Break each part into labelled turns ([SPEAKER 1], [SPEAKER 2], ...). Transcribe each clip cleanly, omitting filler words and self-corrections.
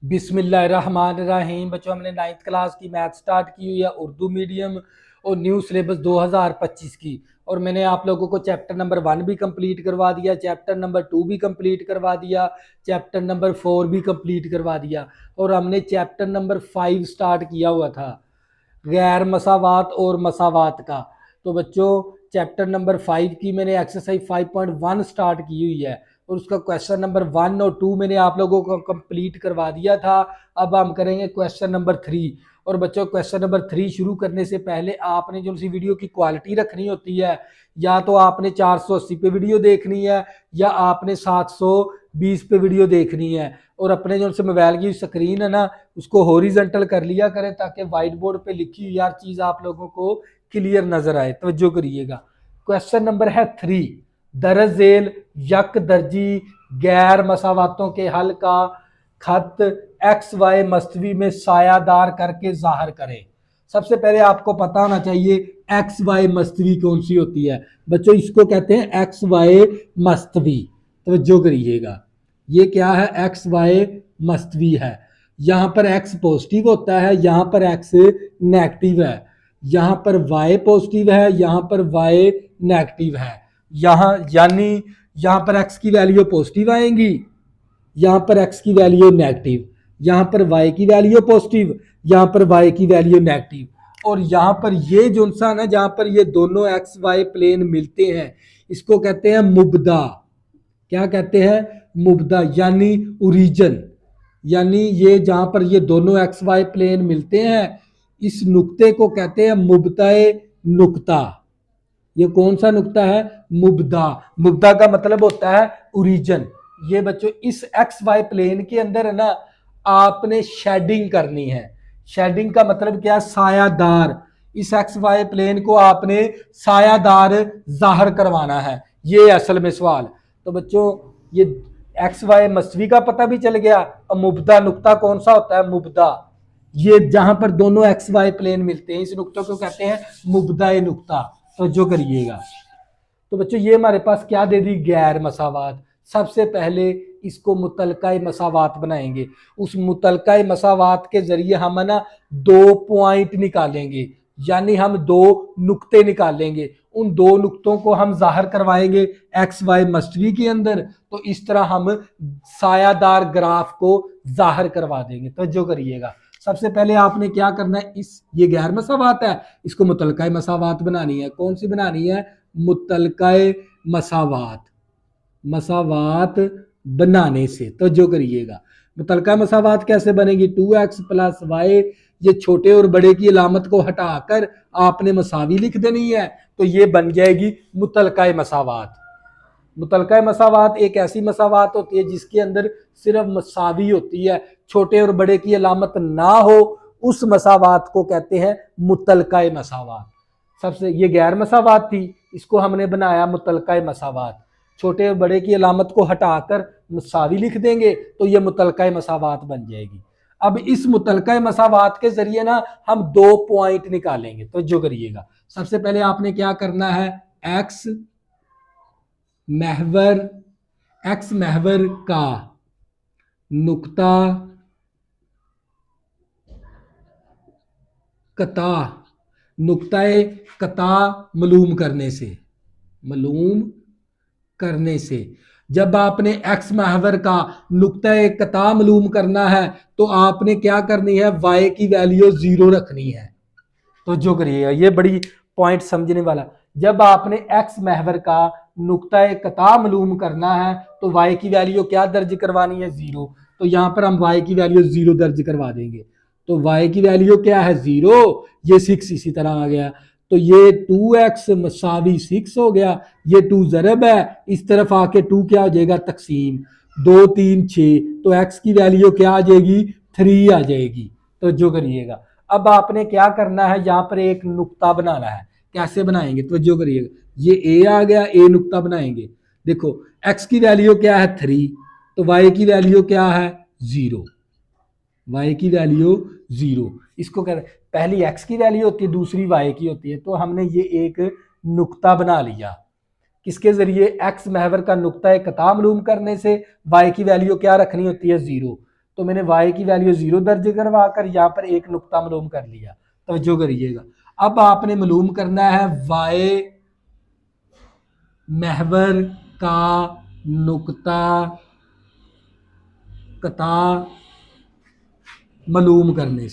[SPEAKER 1] बिस्मिल्लाहिर्रहमानिर्रहीम। बच्चों, हमने 9th क्लास की मैथ स्टार्ट की हुई है, उर्दू मीडियम और न्यू सिलेबस 2025 की। और मैंने आप लोगों को चैप्टर नंबर 1 भी कंप्लीट करवा दिया, चैप्टर नंबर 2 भी कंप्लीट करवा दिया, चैप्टर नंबर 4 भी कंप्लीट करवा दिया। और हमने चैप्टर नंबर 5 स्टार्ट किया हुआ था, गैर मसावात और मसावात का। तो बच्चों, चैप्टर नंबर 5 की मैंने एक्सरसाइज 5.1 स्टार्ट की हुई है और उसका क्वेश्चन नंबर 1 और 2 मैंने आप लोगों को कंप्लीट करवा दिया था। अब हम करेंगे क्वेश्चन नंबर 3। और बच्चों, क्वेश्चन नंबर 3 शुरू करने से पहले आपने जो सी वीडियो की क्वालिटी रखनी होती है, या तो आपने 480 पे वीडियो देखनी है या आपने 720 पे वीडियो देखनी है। और अपने जो से मोबाइल की स्क्रीन है ना, उसको हॉरिजॉन्टल कर लिया करें ताकि वाइट बोर्ड पे लिखी हुई हर चीज आप लोगों को क्लियर नजर आए। तवज्जो करिएगा। क्वेश्चन नंबर है 3। दरअ झेल यक दर्जी गैर मसावातों के हल का खत एक्स वाई मस्तवी में सायादार करके जाहिर करें। सबसे पहले आपको पता होना चाहिए एक्स वाई मस्तवी कौन सी होती है। बच्चों, इसको कहते हैं एक्स वाई मस्तवी। तवज्जो करिएगा, ये क्या है? एक्स वाई मस्तवी है। यहाँ पर एक्स पॉजिटिव होता है, यहाँ पर एक्स नेगेटिव है, यहाँ पर वाई पॉजिटिव है, यहाँ पर वाई नेगेटिव है। यहाँ यानी यहाँ पर एक्स की वैल्यू पॉजिटिव आएंगी, यहाँ पर एक्स की वैल्यू नेगेटिव, यहाँ पर वाई की वैल्यू पॉजिटिव, यहाँ पर वाई की वैल्यू नेगेटिव। और यहाँ पर ये जो सा ना, जहाँ पर ये दोनों एक्स वाई प्लेन मिलते हैं, इसको कहते हैं मुबदा। क्या कहते हैं? मुबदा, यानी ओरिजिन। यानी ये जहां पर ये दोनों एक्स वाई प्लेन मिलते हैं, इस नुक्ते को कहते हैं मुबताए नुक्ता। ये कौन सा नुक्ता है? मुबदा। मुबदा का मतलब होता है ओरिजिन। ये बच्चों, इस एक्स वाई प्लेन के अंदर है ना, आपने शेडिंग करनी है। शेडिंग का मतलब क्या? सायादार। इस एक्स वाई प्लेन को आपने सायादार जाहिर करवाना है। ये असल में सवाल। तो बच्चों, ये एक्स वाई मस्वी का पता भी चल गया। अब मुबदा नुक्ता कौन सा होता है? मुबदा। ये जहां पर दोनों एक्स वाई प्लेन मिलते हैं, इस नुक्ते को कहते हैं मुबदा नुक्ता। तो जो करिएगा। तो बच्चों, ये हमारे पास क्या दे दी? गैर मसावात। सबसे पहले इसको मुतलका मसावात बनाएंगे। उस मुतलका मसावात के जरिए हम ना 2 पॉइंट निकालेंगे, यानी हम 2 नुक्ते निकालेंगे। उन 2 नुक्तों को हम जाहिर करवाएंगे एक्स वाई मस्टरी के अंदर। तो इस तरह हम सायादार ग्राफ को जाहिर करवा देंगे। तो जो करिएगा, सबसे पहले आपने क्या करना है, ये गैर मसावात है, इसको मुतलका मसावात बनानी है। कौन सी बनानी है? मुतलका मसावात। मसावात बनाने से तो जो करिएगा, मुतलका मसावात कैसे बनेगी? 2x प्लस वाई, ये छोटे और बड़े की अलामत को हटाकर आपने मसावी लिख देनी है। तो ये बन जाएगी मुतलका मसावात। मुतलका मसावात एक ऐसी मसावात होती है जिसके अंदर सिर्फ मसावी होती है, छोटे और बड़े की अलामत ना हो। उस मसावात को कहते हैं मुतलका मसावात। सबसे ये गैर मसावात थी, इसको हमने बनाया मुतलका मसावात। छोटे और बड़े की अलामत को हटाकर मसावी लिख देंगे तो ये मुतलका मसावात बन जाएगी। अब इस मुतलका मसावात के जरिए ना हम 2 पॉइंट निकालेंगे। तो जो करिएगा, सबसे पहले आपने क्या करना है? एक्स महवर का नुक्ता कता, नुक्ताए कता मालूम करने से जब आपने एक्स महवर का नुक्ताए कता मालूम करना है तो आपने क्या करनी है? वाई की वैल्यू 0 रखनी है। तो जो करिएगा, ये बड़ी पॉइंट समझने वाला। जब आपने एक्स महवर का नुक्ता कता मालूम करना है तो वाई की वैल्यू क्या दर्ज करवानी है? 0। तो यहां पर हम वाई की वैल्यू 0 दर्ज करवा देंगे। तो वाई की वैल्यू क्या है? 0। ये 6 इसी तरह आ गया। तो ये 2x मसावी 6 हो गया। ये 2 जरब है, इस तरफ आके 2 क्या हो जाएगा? तकसीम। 2 3 6। तो x की वैल्यू क्या आ जाएगी? 3 आ जाएगी। तो जो करिएगा, अब आपने क्या करना है? यहाँ पर एक नुक्ता बनाना है। कैसे बनाएंगे? तो जो करिएगा, ये ए आ गया, ए नुक्ता बनाएंगे। देखो, x की वैल्यू क्या है? 3। तो y की वैल्यू क्या है? 0। y की वैल्यू 0। इसको कहते हैं, पहली x की वैल्यू होती है, दूसरी y की होती है। तो हमने ये एक नुक्ता बना लिया। किसके जरिए? एक्स महवर का नुक्ता कता मालूम करने से। y की वैल्यू क्या रखनी होती है? 0। तो मैंने y की वैल्यू 0 दर्ज करवा कर यहाँ पर एक नुक्ता मालूम कर लिया। तवज्जो करिएगा, अब आपने मालूम करना है y महवर का नुक्ता कता मालूम करने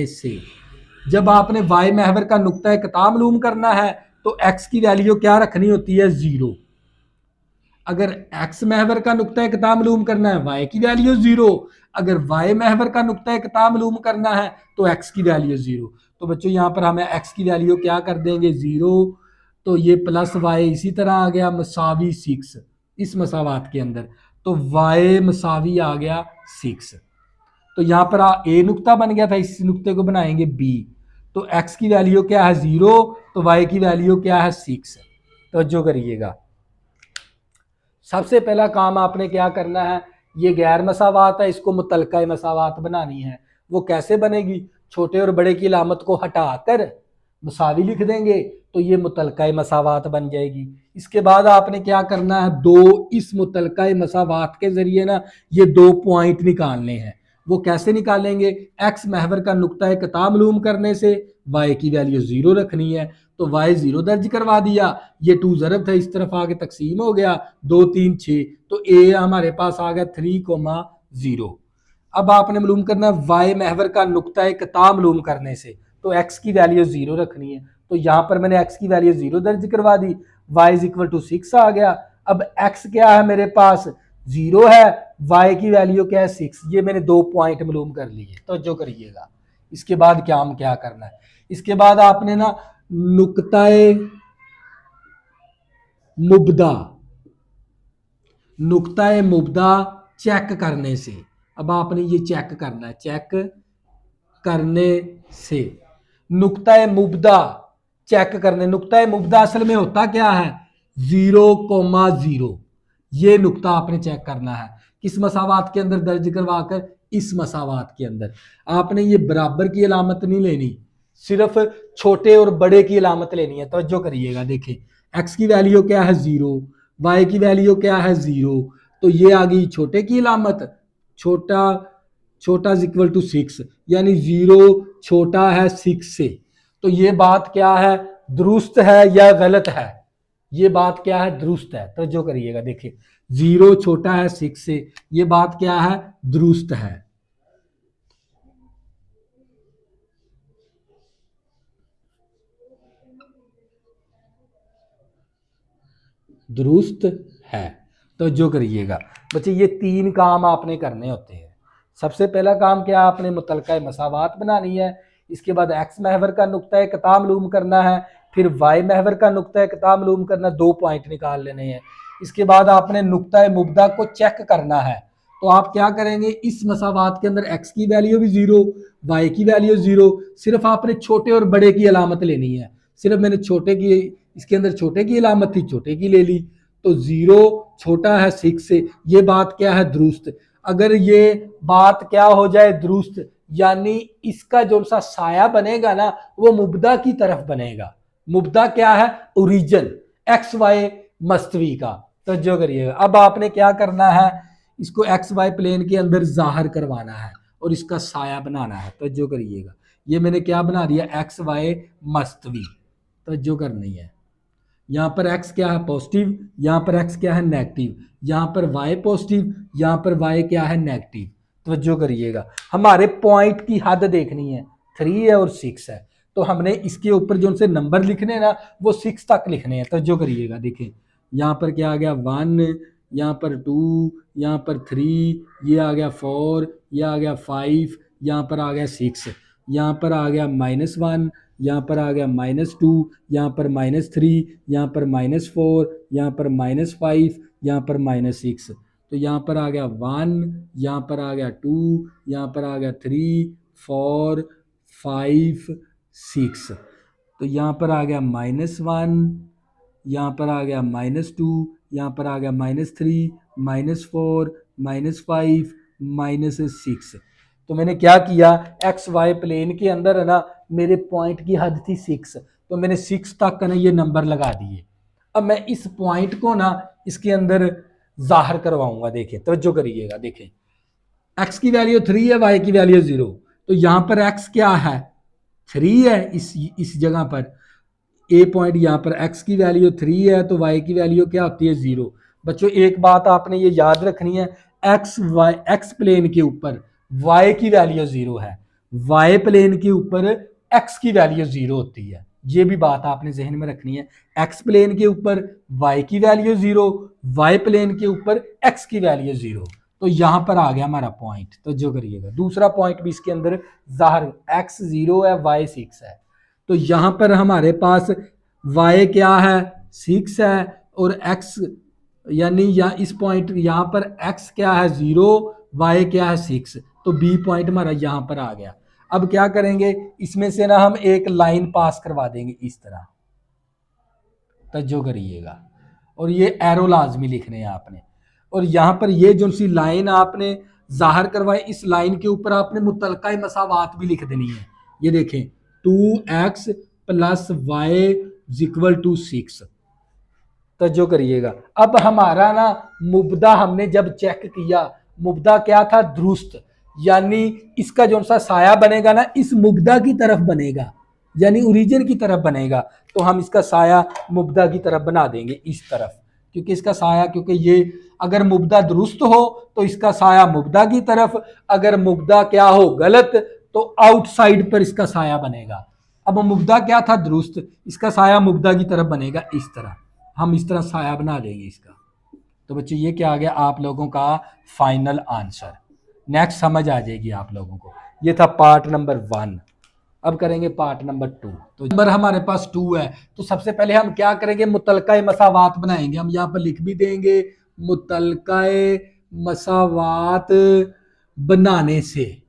[SPEAKER 1] से जब आपने y महवर का नुक्ता कता मालूम करना है तो x की वैल्यू क्या रखनी होती है, 0। अगर x महवर का नुक्ता कता मालूम करना है y की वैल्यू 0, अगर y महवर का नुक्ता कता मालूम करना है तो x की वैल्यू 0। तो बच्चों यहाँ पर हमें x की वैल्यू क्या कर देंगे, 0। तो ये प्लस y इसी तरह आ गया मसावी 6 इस मसावात के अंदर, तो y मसावी आ गया 6। तो यहाँ पर a नुक्ता बन गया था, इस नुक्ते को बनाएंगे b। तो x की वैल्यू क्या है, 0, तो y की वैल्यू क्या है, 6। तवज्जो करिएगा, सबसे पहला काम आपने क्या करना है, ये गैर मसावात है, इसको मुतलका मसावात बनानी है। वो कैसे बनेगी, छोटे और बड़े की अलामत को हटाकर मसावी लिख देंगे तो ये मुतलका मसावात बन जाएगी। इसके बाद आपने क्या करना है, दो इस मुतलका मसावात के जरिए ना ये 2 पॉइंट निकालने हैं। वो कैसे निकालेंगे, एक्स महवर का नुक्ता कता मालूम करने से y की वैल्यू 0 रखनी है, तो y 0 दर्ज करवा दिया, ये 2 ज़रब था इस तरफ आगे तकसीम हो गया, 2 3 6, तो a हमारे पास आ गया 3,0। अब आपने मालूम करना y महवर का नुक्ता कता मालूम करने से, तो x की वैल्यू 0 रखनी है, तो यहाँ पर मैंने x की वैल्यू 0 दर्ज करवा दी, y = 6 आ गया। अब x क्या है मेरे पास, 0 है, y की वैल्यू क्या है, 6। ये मैंने 2 पॉइंट मालूम कर लिए। तो जो करिएगा, इसके बाद क्या करना है, इसके बाद आपने ना नुक्ताए मुब्दा चेक करने से, अब आपने ये चेक करना है, चेक करने से नुक्ताए मुब्दा चेक करने, नुक्ताए मुब्दा असल में होता क्या है, 0,0। ये नुक्ता आपने चेक करना है, किस मसावात के अंदर दर्ज करवाकर, इस मसावात के अंदर। आपने ये बराबर की अलामत नहीं लेनी, सिर्फ छोटे और बड़े की अलामत लेनी है। तवज्जो करिएगा, देखिए x की वैल्यू क्या है, 0, y की वैल्यू क्या है, 0, तो ये आ गई छोटे की अलामत, छोटा = 6, यानी 0 छोटा है 6 से। तो ये बात क्या है, दुरुस्त है या गलत है, ये बात क्या है, दुरुस्त है। तो जो करिएगा, देखिए 0 छोटा है 6 से, ये बात क्या है, दुरुस्त है। दुरुस्त है। तो जो करिएगा बच्चे, ये 3 काम आपने करने होते हैं। सबसे पहला काम क्या, आपने मुतलका मसावात बनानी है, इसके बाद एक्स महवर का नुक्ता कता मालूम करना है, फिर वाई महवर का नुक्ता कता मालूम करना, 2 पॉइंट निकाल लेने हैं। इसके बाद आपने नुक्ता मुब्दा को चेक करना है, तो आप क्या करेंगे, इस मसावात के अंदर एक्स की वैल्यू भी 0, वाई की वैल्यू 0, सिर्फ आपने छोटे और बड़े की अलामत लेनी है। सिर्फ मैंने छोटे की, इसके अंदर छोटे की अलामत थी, छोटे की ले ली, तो 0 छोटा है 6 से, ये बात क्या है, दुरुस्त। अगर ये बात क्या हो जाए, दुरुस्त, यानी इसका जो सा साया बनेगा ना वो मुब्दा की तरफ बनेगा। मुब्दा क्या है, ओरिजिन एक्स वाई मस्तवी का। तो जो करिएगा, अब आपने क्या करना है, इसको एक्स वाई प्लेन के अंदर जाहिर करवाना है और इसका साया बनाना है। तो जो करिएगा, ये मैंने क्या बना दिया, एक्स वाई मस्तवी। तो जो करनी है, यहाँ पर x क्या है, पॉजिटिव, यहाँ पर x क्या है, नेगेटिव, यहाँ पर y पॉजिटिव, यहाँ पर y क्या है, नेगेटिव। तवज्जो करिएगा, हमारे पॉइंट की हद देखनी है, 3 है और 6 है, तो हमने इसके ऊपर जो उनसे नंबर लिखने ना वो 6 तक लिखने हैं। तवज्जो करिएगा, देखें यहाँ पर क्या आ गया, 1, यहाँ पर 2, यहाँ पर 3, ये आ गया 4, ये आ गया 5, यहाँ पर आ गया 6, यहाँ पर आ गया -1, यहाँ पर आ गया -2, यहाँ पर -3, यहाँ पर -4, यहाँ पर -5, यहाँ पर -6, तो यहाँ पर आ गया 1, यहाँ पर आ गया 2, यहाँ पर आ गया 3, 4, 5, 6, तो यहाँ पर आ गया -1, यहाँ पर आ गया -2, यहाँ पर आ गया -3, -4, -5, -6। तो मैंने क्या किया, एक्स वाई प्लेन के अंदर है ना मेरे पॉइंट की हद थी 6, तो मैंने 6 तक ना ये नंबर लगा दिए। अब मैं इस पॉइंट को ना इसके अंदर जाहिर करवाऊंगा। देखें तवज्जो करिएगा, देखें x की वैल्यू 3 है, y की वैल्यू 0। तो यहां पर x क्या है, 3 है। इस जगह पर ए पॉइंट, यहां पर x की वैल्यू 3 है तो y की वैल्यू क्या होती है, 0। बच्चों एक बात आपने ये याद रखनी है, x प्लेन के ऊपर y की वैल्यू 0 है, y प्लेन के ऊपर x की वैल्यू 0 होती है। ये भी बात आपने जहन में रखनी है, x प्लेन के ऊपर y की वैल्यू 0, y प्लेन के ऊपर x की वैल्यू 0। तो यहां पर आ गया हमारा पॉइंट। तो जो करिएगा दूसरा पॉइंट भी इसके अंदर जाहिर, x 0 है, y 6 है। तो यहां पर हमारे पास y क्या है, 6 है, और x यानी या इस पॉइंट यहां पर x क्या है, 0, y क्या है, 6। तो b पॉइंट हमारा यहां पर आ गया। अब क्या करेंगे, इसमें से ना हम एक लाइन पास करवा देंगे इस तरह, तवज्जो करिएगा, और ये एरो लाजमी लिखने हैं आपने। और यहां पर ये जो सी लाइन आपने जाहिर करवाए, इस लाइन के ऊपर आपने मुतलका मसावात भी लिख देनी है। ये देखें 2x plus Y equal to 6, तवज्जो करिएगा। अब हमारा ना मुब्दा हमने जब चेक किया, मुब्दा क्या था, दुरुस्त, यानी इसका जो सा साया बनेगा ना इस मुब्दा की तरफ बनेगा, यानी ओरिजिन की तरफ बनेगा। तो हम इसका साया मुब्दा की तरफ बना देंगे इस तरफ, क्योंकि इसका साया, क्योंकि ये अगर मुब्दा दुरुस्त हो तो इसका साया मुब्दा की तरफ, अगर मुब्दा क्या हो गलत तो आउटसाइड पर इसका साया बनेगा। अब मुब्दा क्या था, दुरुस्त, इसका साया मुब्दा की तरफ बनेगा इस तरह, हम इस तरह साया बना देंगे इसका। तो बच्चे ये क्या आ गया आप लोगों का फाइनल आंसर। नेक्स्ट समझ आ जाएगी आप लोगों को। ये था पार्ट नंबर 1। अब करेंगे पार्ट नंबर 2। तो नंबर हमारे पास 2 है, तो सबसे पहले हम क्या करेंगे, मुतलका मसावात बनाएंगे। हम यहाँ पर लिख भी देंगे, मुतलका मसावात बनाने से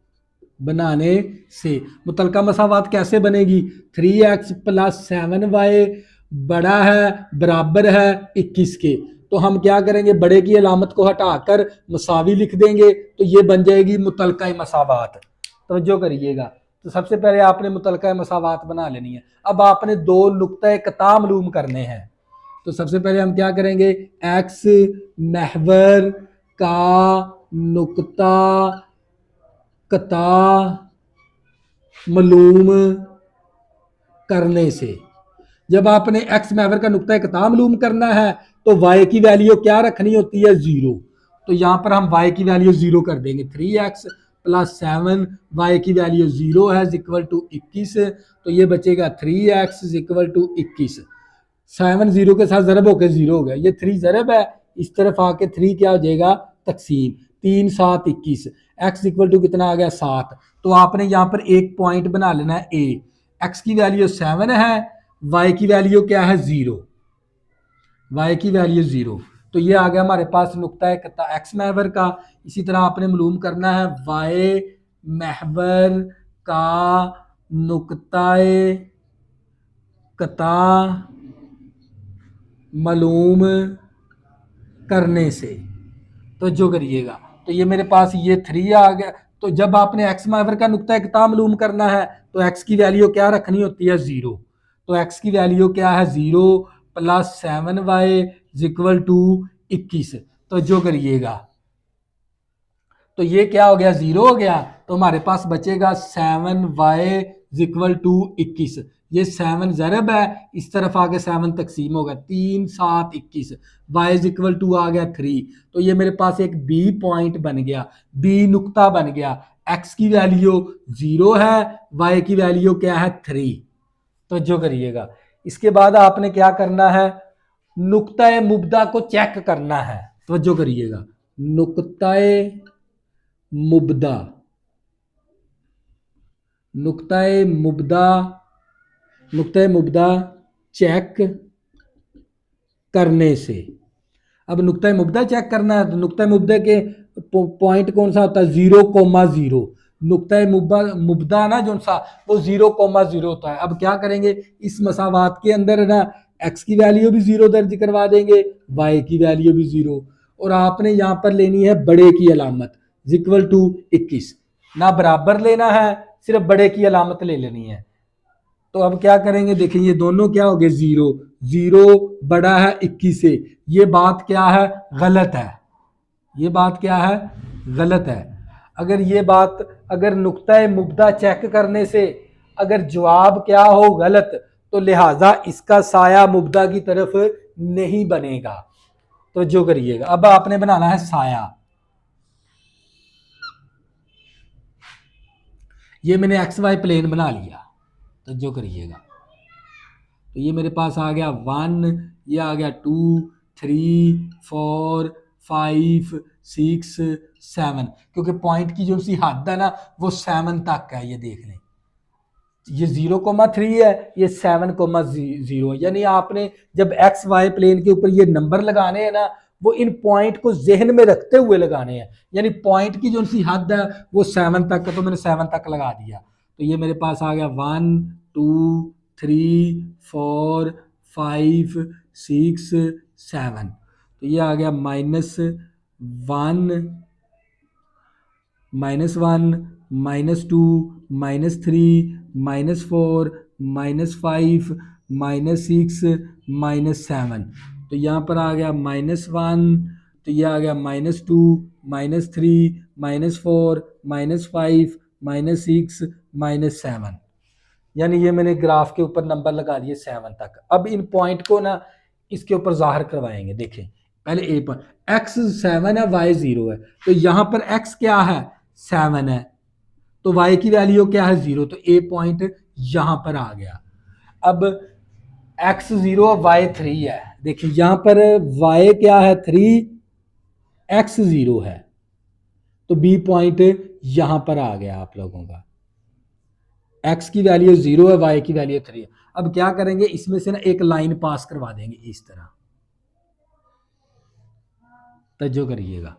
[SPEAKER 1] मुतलका मसावात कैसे बनेगी, 3x प्लस 7y बड़ा है बराबर है 21 के। तो हम क्या करेंगे, बड़े की अलामत को हटाकर मसावी लिख देंगे, तो ये बन जाएगी मुतलका मसावात। तवज्जो करिएगा। तो सबसे पहले आपने मुतलका मसावात बना लेनी है। अब आपने दो नुक्ता कता मालूम करने हैं। तो सबसे पहले हम क्या करेंगे, एक्स महवर का नुक्ता कता मालूम करने से, जब आपने एक्स महवर का नुक्ता कता मालूम करना है तो वाई की वैल्यू क्या रखनी होती है, 0। तो यहां पर हम वाई की वैल्यू 0 कर देंगे, 3x प्लस 7 वाई की वैल्यू 0 है इक्वल टू 21। तो ये बचेगा 3x इक्वल टू 21, 7 0 के साथ जरब होकर 0 हो गया, ये 3 जरब है, इस तरफ आके 3 क्या हो जाएगा, तकसीम, 3 7 21, x इक्वल टू कितना आ गया, 7। तो आपने यहाँ पर एक पॉइंट बना लेना है ए, x की वैल्यू 7 है, y की वैल्यू क्या है, 0, y की वैल्यू 0। तो ये आ गया हमारे पास नुक्ता एक्स महवर का। इसी तरह आपने मालूम करना है y महवर का नुक्ता कता मालूम करने से, तो जो करिएगा। तो ये मेरे पास ये 3 आ गया। तो जब आपने एक्स महवर का नुक्ता कता मालूम करना है तो एक्स की वैल्यू क्या रखनी होती है, 0। तो एक्स की वैल्यू क्या है, 0 प्लस 7y इक्वल टू 21। तो जो करिएगा, तो ये क्या हो गया, 0 हो गया। तो हमारे पास बचेगा 7y इक्वल टू 21। ये 7 जरब है, इस तरफ आगे 7 तकसीम होगा, 3 7 21, y इक्वल टू आ गया 3। तो ये मेरे पास एक बी पॉइंट बन गया, बी नुक्ता बन गया। x की वैल्यू 0 है, y की वैल्यू क्या है, 3। तो जो करिएगा, इसके बाद आपने क्या करना है, नुक्ता मुब्दा को चेक करना है। तो जो करिएगा, नुक्ता मुब्दा, नुक्ता मुब्दा चेक करने से। अब नुक्ता मुब्दा चेक करना है तो नुक्ता मुब्दा के पॉइंट कौन सा होता है, 0,0। नुक्ता मुब्दा ना जो सा वो 0,0 होता है। अब क्या करेंगे, इस मसावात के अंदर ना x की वैल्यू भी 0 दर्ज करवा देंगे, y की वैल्यू भी 0, और आपने यहाँ पर लेनी है बड़े की अलामत इक्वल टू 21, ना बराबर लेना है, सिर्फ बड़े की अलामत ले लेनी है। तो अब क्या करेंगे, देखिए ये दोनों क्या हो गए, जीरो, जीरो बड़ा है 21 से, ये बात क्या है, गलत है, ये बात क्या है, गलत है। अगर ये बात, अगर नुक्ता मुब्दा चेक करने से अगर जवाब क्या हो गलत, तो लिहाजा इसका साया मुब्दा की तरफ नहीं बनेगा। तो जो करिएगा, अब आपने बनाना है साया। ये मैंने एक्स वाई प्लेन बना लिया, तो जो करिएगा, तो ये मेरे पास आ गया 1, ये आ गया 2, 3, 4, 5, 6, 7, क्योंकि पॉइंट की जो सी हद है ना वो 7 तक है। ये देख लें, ये 0,3 है, ये 7,0 है। यानी आपने जब एक्स वाई प्लेन के ऊपर ये नंबर लगाने हैं ना, वो इन पॉइंट को जहन में रखते हुए लगाने हैं। यानी पॉइंट की जो सी हद है वो 7 तक है, तो मैंने 7 तक लगा दिया। तो ये मेरे पास आ गया 1, 2, 3, 4, 5, 6, 7। तो ये आ गया -1, -1, -2, -3, -4, -5, -6, -7। तो यहाँ पर आ गया -1, तो ये आ गया -2, -3, -4, -5, -6, -7। यानी ये मैंने ग्राफ के ऊपर नंबर लगा दिए 7 तक। अब इन पॉइंट को ना इसके ऊपर जाहिर करवाएंगे। देखें, पहले ए पर x 7 है, y 0 है, तो यहां पर x क्या है, 7 है, तो y की वैल्यू क्या है, 0, तो ए पॉइंट यहां पर आ गया। अब x 0 y 3 है, देखिए यहां पर y क्या है, 3, x 0 है, तो बी पॉइंट यहां पर आ गया आप लोगों का। x की वैल्यू 0 है, y की वैल्यू 3 है। अब क्या करेंगे, इसमें से ना एक लाइन पास करवा देंगे इस तरह, तवज्जो करिएगा।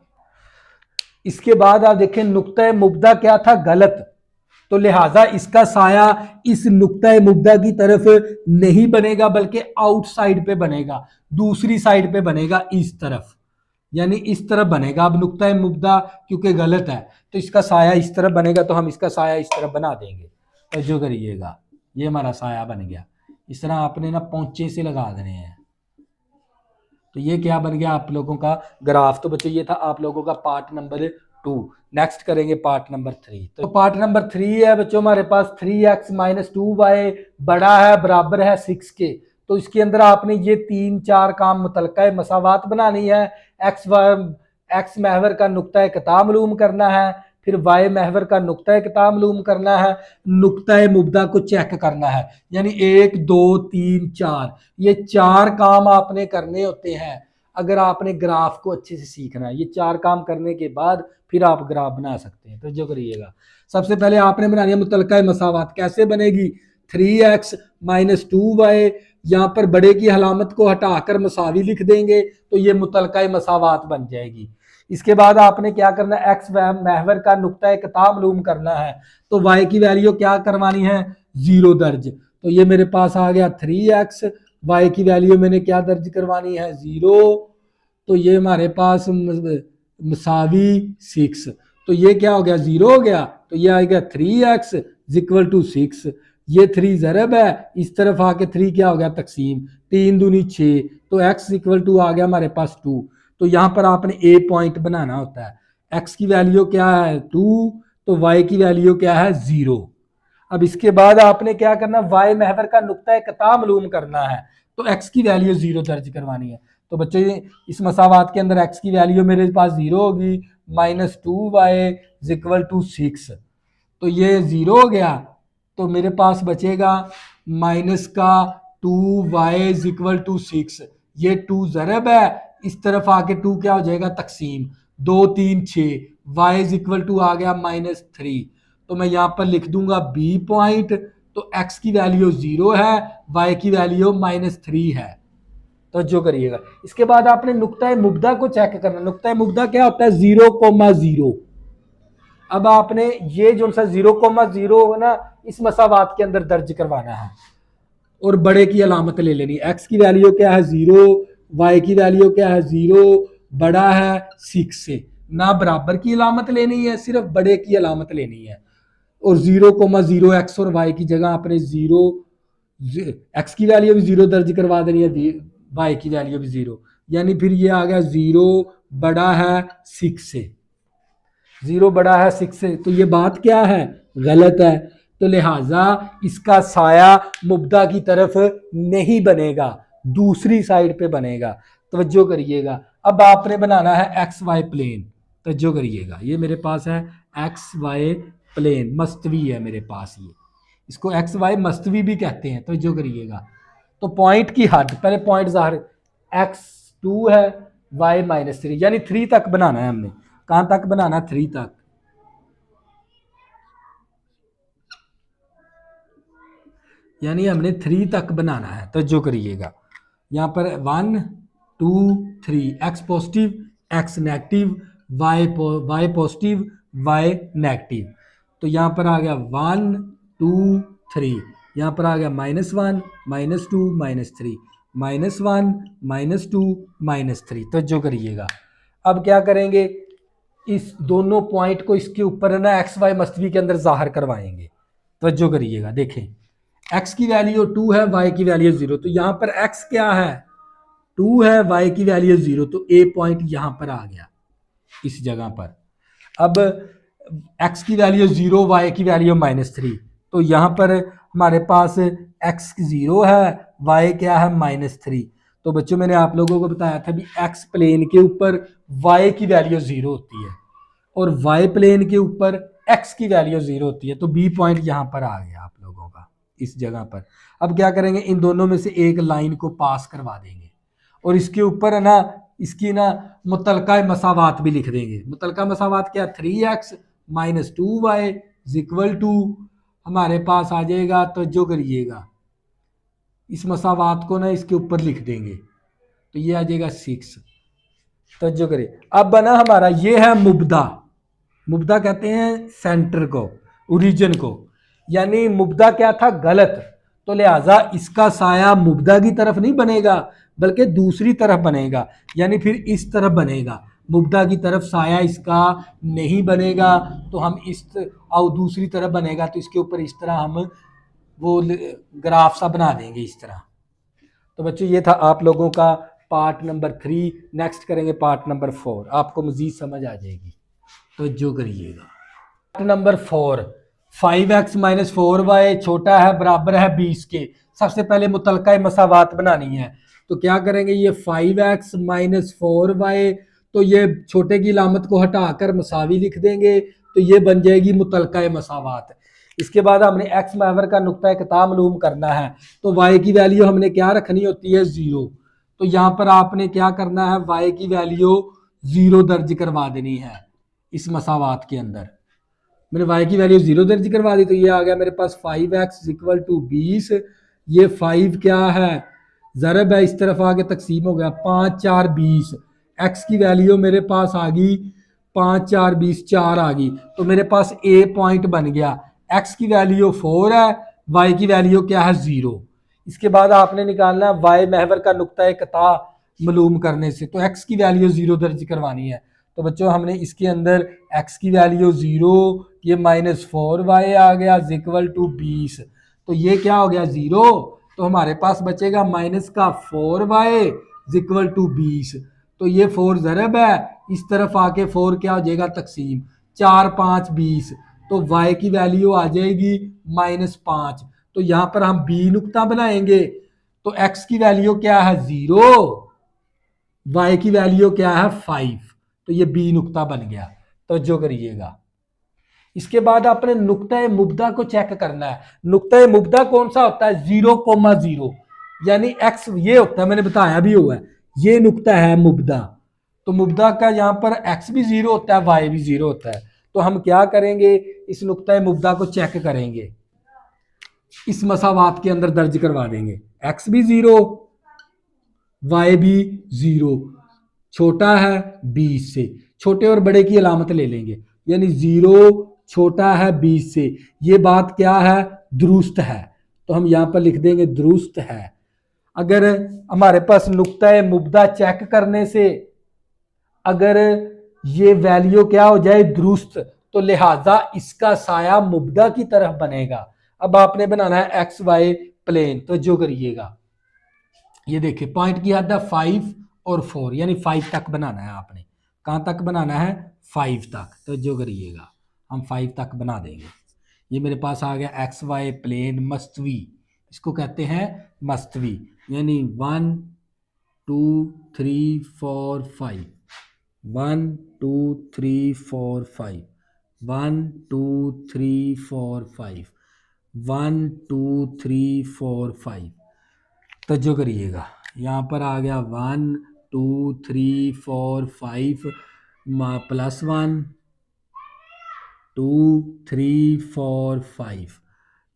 [SPEAKER 1] इसके बाद आप देखें नुक्ता मुब्दा क्या था, गलत, तो लिहाजा इसका साया इस नुक्ता मुब्दा की तरफ नहीं बनेगा, बल्कि आउटसाइड पे बनेगा, दूसरी साइड पे बनेगा, इस तरफ, यानी इस तरफ बनेगा। अब नुक्ता मुब्दा क्योंकि गलत है तो इसका साया इस तरफ बनेगा, तो हम इसका साया इस तरफ बना देंगे। तो जो करिएगा, ये हमारा साया बन गया। इस तरह आपने ना पोंचे से लगा देने हैं। तो ये क्या बन गया आप लोगों का ग्राफ। तो बच्चों ये था आप लोगों का पार्ट नंबर 2। नेक्स्ट करेंगे पार्ट नंबर 3। तो पार्ट नंबर 3 है बच्चों हमारे पास 3x - 2y बड़ा है बराबर है 6 के। तो इसके अंदर आपने ये 3-4 काम मुतलका मसावात बनानी है। एक्स महवर का नुक्ता इक़्ता मालूम करना है, फिर वाई महवर का नुक्ता इक़्ता मालूम करना है, नुक्ता मुब्दा को चेक करना है। यानी 1, 2, 3, 4 ये 4 काम आपने करने होते हैं अगर आपने ग्राफ को अच्छे से सीखना है। ये 4 काम करने के बाद फिर आप ग्राफ बना सकते हैं। तो जो करिएगा, सबसे पहले आपने बनानी है मुतलका मसावात। कैसे बनेगी, 3x - 2y, यहाँ पर बड़े की अलामत को हटाकर मसावी लिख देंगे तो ये मुतलका मसावात बन जाएगी। इसके बाद आपने क्या करना है, एक्स महवर का नुक्ता इक़्ता मालूम करना है, तो y की वैल्यू क्या करवानी है, 0 दर्ज। तो ये मेरे पास आ गया 3x, y की वैल्यू मैंने क्या दर्ज करवानी है, 0। तो ये हमारे पास मसावी 6, तो ये क्या हो गया, 0 हो गया। तो ये आ गया 3x = 6। ये 3 ज़रब है, इस तरफ आके 3 क्या हो गया, तकसीम, 3 दूनी 6, तो x = आ गया हमारे पास 2। तो यहाँ पर आपने ए पॉइंट बनाना होता है। x की वैल्यू क्या है, 2, तो y की वैल्यू क्या है, 0। अब इसके बाद आपने क्या करना, y महवर का नुक्ता इक़्ता मालूम करना है, तो x की वैल्यू 0 दर्ज करवानी है। तो बच्चों इस मसावात के अंदर x की वैल्यू मेरे पास 0 होगी, -2y = 6, तो ये 0 हो गया। तो मेरे पास बचेगा -2y = 6, ये 2 ज़रब है, इस तरफ आके 2 क्या हो जाएगा, तकसीम, 2, 3, 6, y = आ गया -3। तो मैं यहाँ पर लिख दूंगा बी पॉइंट। तो x की वैल्यू 0 है, y की वैल्यू -3 है। तो जो करिएगा, इसके बाद आपने नुक्ता मुब्दा को चेक करना। नुक्ता मुब्दा क्या होता है, 0,0। अब आपने ये जो सा 0,0 है ना, इस मसावात के अंदर दर्ज करवाना है और बड़े की अलामत ले लेनी। x की वैल्यू क्या है, 0, y की वैल्यू क्या है, 0, बड़ा है 6 से, ना बराबर की अलामत लेनी है, सिर्फ बड़े की अलामत लेनी है। और 0,0 x और y की जगह आपने 0 एक्स की वैल्यू भी 0 दर्ज करवा देनी है, वाई की वैल्यू भी 0, यानी फिर ये आ गया 0 बड़ा है 6 से, 0 बड़ा है 6 से, तो ये बात क्या है, गलत है। तो लिहाजा इसका साया मुब्दा की तरफ नहीं बनेगा, दूसरी साइड पे बनेगा। तवज्जो करिएगा, अब आपने बनाना है एक्स वाई प्लेन। तवज्जो करिएगा, ये मेरे पास है एक्स वाई प्लेन, मस्तवी है मेरे पास, ये इसको एक्स वाई मस्तवी भी कहते हैं। तवज्जो करिएगा, तो पॉइंट की हद, पहले पॉइंट ज़ाहिर, x2 है, y -3, यानी 3 तक बनाना है हमने। कहां तक बनाना, 3 तक। यानी हमने 3 तक बनाना है। तो जो करिएगा, यहां पर 1 2 3, x positive x negative, y positive y negative. तो यहां पर आ गया 1 2 3, यहां पर आ गया -1 -2 -3, -1 -2 -3। तो जो करिएगा, अब क्या करेंगे, इस दोनों पॉइंट को इसके ऊपर ना एक्स वाई मस्तवी के अंदर जाहिर करवाएंगे। तवज्जो करिएगा, देखें x की वैल्यू 2 है, y की वैल्यू 0, तो यहां पर x क्या है, 2 है, y की वैल्यू 0, तो a पॉइंट यहां पर आ गया इस जगह पर। अब x की वैल्यू 0, y की वैल्यू -3, तो यहां पर हमारे पास x 0 है, y क्या है -3। तो बच्चों मैंने आप लोगों को बताया था भी x प्लेन के ऊपर y की वैल्यू 0 होती है और y प्लेन के ऊपर x की वैल्यू 0 होती है। तो b पॉइंट यहां पर आ गया आप लोगों का इस जगह पर। अब क्या करेंगे, इन दोनों में से एक लाइन को पास करवा देंगे और इसके ऊपर है ना, इसकी ना मुतलका मसावात भी लिख देंगे। मुतलका मसावात क्या, 3x - 2y = हमारे पास आ जाएगा। तो जो करिएगा, इस मसावात को ना इसके ऊपर लिख देंगे, तो ये आ जाएगा 6। तो जो करिए, अब बना हमारा ये है मुब्दा। मुब्दा कहते हैं सेंटर को, ओरिजिन को, यानी मुब्दा क्या था, गलत। तो लिहाजा इसका साया मुब्दा की तरफ नहीं बनेगा बल्कि दूसरी तरफ बनेगा, यानी फिर इस तरफ बनेगा, मुब्दा की तरफ साया इसका नहीं बनेगा। तो हम इस और दूसरी तरफ बनेगा, तो इसके ऊपर इस तरह हम वो ग्राफ सा बना देंगे इस तरह। तो बच्चों ये था आप लोगों का पार्ट नंबर 3। नेक्स्ट करेंगे पार्ट नंबर 4, आपको मजीद समझ आ जाएगी। तो जो करिएगा, पार्ट नंबर 4, 5x - 4y छोटा है बराबर है 20 के। सबसे पहले मुतलका मसावात बनानी है, तो क्या करेंगे, ये 5x - 4y, तो ये छोटे की लामत को हटाकर मसावी लिख देंगे, तो ये बन जाएगी मुतलका मसावात। इसके बाद हमने x महवर का नुक्ता इक़्ता मालूम करना है, तो y की वैल्यू हमने क्या रखनी होती है, 0। तो यहाँ पर आपने क्या करना है, y की वैल्यू 0 दर्ज करवा देनी है इस मसावात के अंदर। मैंने y की वैल्यू 0 दर्ज करवा दी, तो ये आ गया मेरे पास 5x = 20। ये 5 क्या है, ज़रब है, इस तरफ आगे तकसीम हो गया, 5 4 20। x की वैल्यू मेरे पास आ गई 5 4 20, 4 आ गई, तो मेरे पास a पॉइंट बन गया। x की वैल्यू 4 है, y की वैल्यू क्या है, 0। इसके बाद आपने निकालना है y महवर का नुक्ता इक़्ता मालूम करने से, तो x की वैल्यू 0 दर्ज करवानी है। तो बच्चों हमने इसके अंदर x की वैल्यू 0, ये -4y आ गया = 20, तो ये क्या हो गया, 0। तो हमारे पास बचेगा -4y = 20, तो ये 4 ज़रब है, इस तरफ आके 4 क्या हो जाएगा, तकसीम, 4 5 20, तो y की वैल्यू आ जाएगी -5। तो यहाँ पर हम b नुक्ता बनाएंगे, तो x की वैल्यू क्या है, 0, y की वैल्यू क्या है, 5, तो ये b नुक्ता बन गया। तो जो करिएगा, इसके बाद आपने नुक्ता मुब्दा को चेक करना है। नुक्ता मुब्दा कौन सा होता है, 0,0, यानी x ये होता है, मैंने बताया भी हुआ है, ये नुक्ता है मुब्दा। तो मुब्दा का यहाँ पर x भी 0 होता है, y भी 0 होता है। तो हम क्या करेंगे, इस नुक्ता मुब्दा को चेक करेंगे, इस मसावात के अंदर दर्ज करवा देंगे, x भी 0 y भी 0, छोटा है 20 से, छोटे और बड़े की अलामत ले लेंगे, यानी 0 छोटा है 20 से, ये बात क्या है, दुरुस्त है, तो हम यहाँ पर लिख देंगे दुरुस्त है। अगर हमारे पास नुक्ता मुब्दा चेक करने से अगर ये वैल्यू क्या हो जाए, दुरुस्त, तो लिहाजा इसका साया मुब्दा की तरफ बनेगा। अब आपने बनाना है एक्स वाई प्लेन। तो जो करिएगा, ये देखिए पॉइंट की हद है 5 और 4, यानी 5 तक बनाना है आपने। कहाँ तक बनाना है? 5 तक। तो जो करिएगा, हम 5 तक बना देंगे। ये मेरे पास आ गया एक्स वाई प्लेन मस्तवी, इसको कहते हैं मस्तवी, यानी 1 2 3 4 5, 1 2 3 4 5, 1 2 3 4 5, 1 2 3 4 5। तो जो करिएगा, यहाँ पर आ गया 1 2 3 4 5 +1 2 3 4 5,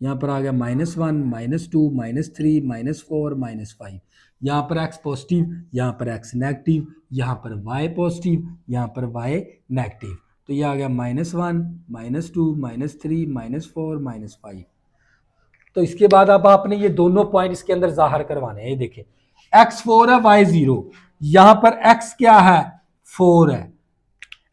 [SPEAKER 1] यहाँ पर आ गया -1 -2 -3 -4 -5। यहाँ पर x पॉजिटिव, यहाँ पर x नेगेटिव, यहाँ पर y पॉजिटिव, यहाँ पर y नेगेटिव। तो ये आ गया -1 -2 -3 -4 -5। तो इसके बाद अब आपने ये दोनों पॉइंट इसके अंदर जाहिर करवाने हैं। ये देखिए x4 है y0, यहाँ पर x क्या है? 4 है।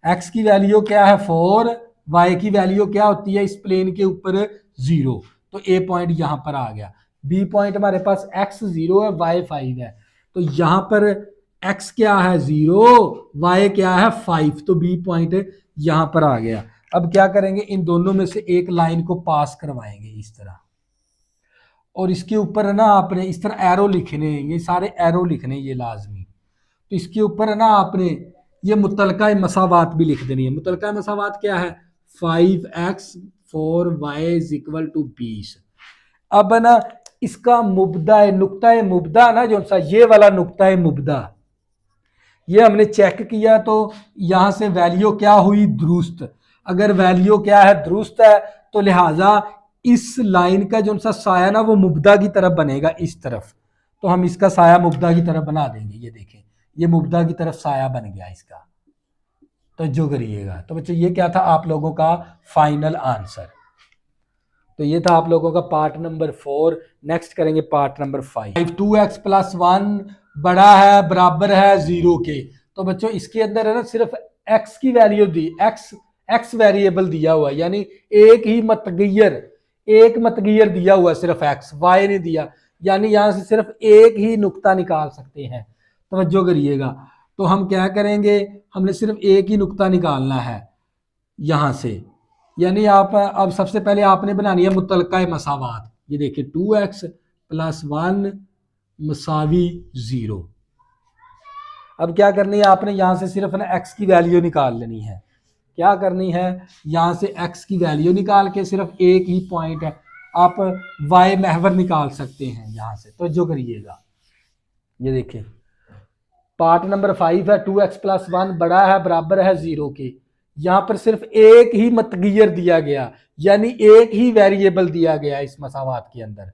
[SPEAKER 1] x की वैल्यू क्या है? 4। y की वैल्यू क्या होती है इस प्लेन के ऊपर? 0। तो a पॉइंट यहां पर आ गया। b पॉइंट हमारे पास x 0 है, y 5 है। तो यहां पर x क्या है? 0, y क्या है? 5। तो b पॉइंट यहां पर आ गया। अब क्या करेंगे, इन दोनों में से एक लाइन को पास करवाएंगे इस तरह, और इसके ऊपर है ना आपने इस तरह एरो लिखने, ये सारे एरो लिखने ये लाजमी। तो इसके ऊपर है ना आपने ये मुतलका मसावात भी लिख देनी है। मुतलका मसावात क्या है? 5x 4y = 20। अब है ना इसका मुबदा नुक्ता मुबदा ना जो सा ये वाला नुक्ता मुबदा, ये हमने चेक किया तो यहां से वैल्यू क्या हुई? दुरुस्त। अगर वैल्यू क्या है? दुरुस्त है, तो लिहाजा इस लाइन का जो सा साया ना वो मुबदा की तरफ बनेगा इस तरफ। तो हम इसका साया मुबदा की तरफ बना देंगे। ये देखें, ये मुबदा की तरफ साया बन गया इसका। तो जो करिएगा, तो बच्चों ये क्या था आप लोगों का फाइनल आंसर। तो ये था आप लोगों का पार्ट नंबर 4। नेक्स्ट करेंगे पार्ट नंबर 5। 2x + 1 बड़ा है बराबर है 0 के। तो बच्चों इसके अंदर है ना सिर्फ x की वैल्यू दी, x वेरिएबल दिया हुआ है, यानी एक मतगीर दिया हुआ है, सिर्फ x, y नहीं दिया। यानी यहां से सिर्फ एक ही नुक्ता निकाल सकते हैं। तवज्जो करिएगा। तो हम क्या करेंगे, हमने सिर्फ एक ही नुक्ता निकालना है यहां से। यानी आप अब सबसे पहले आपने बनानी है मुतलका मसावात। ये देखिए 2x + 1 = 0। अब क्या करनी है आपने, यहां से सिर्फ ना x की वैल्यू निकाल लेनी है। क्या करनी है, यहां से x की वैल्यू निकाल के सिर्फ एक ही पॉइंट है, आप y महवर निकाल सकते हैं यहां से। तो जो करिएगा, ये देखिए पार्ट नंबर 5 है, 2x + 1 बड़ा है बराबर है 0 के। यहां पर सिर्फ एक ही मतगीर दिया गया, यानी एक ही वेरिएबल दिया गया इस मसावात के अंदर।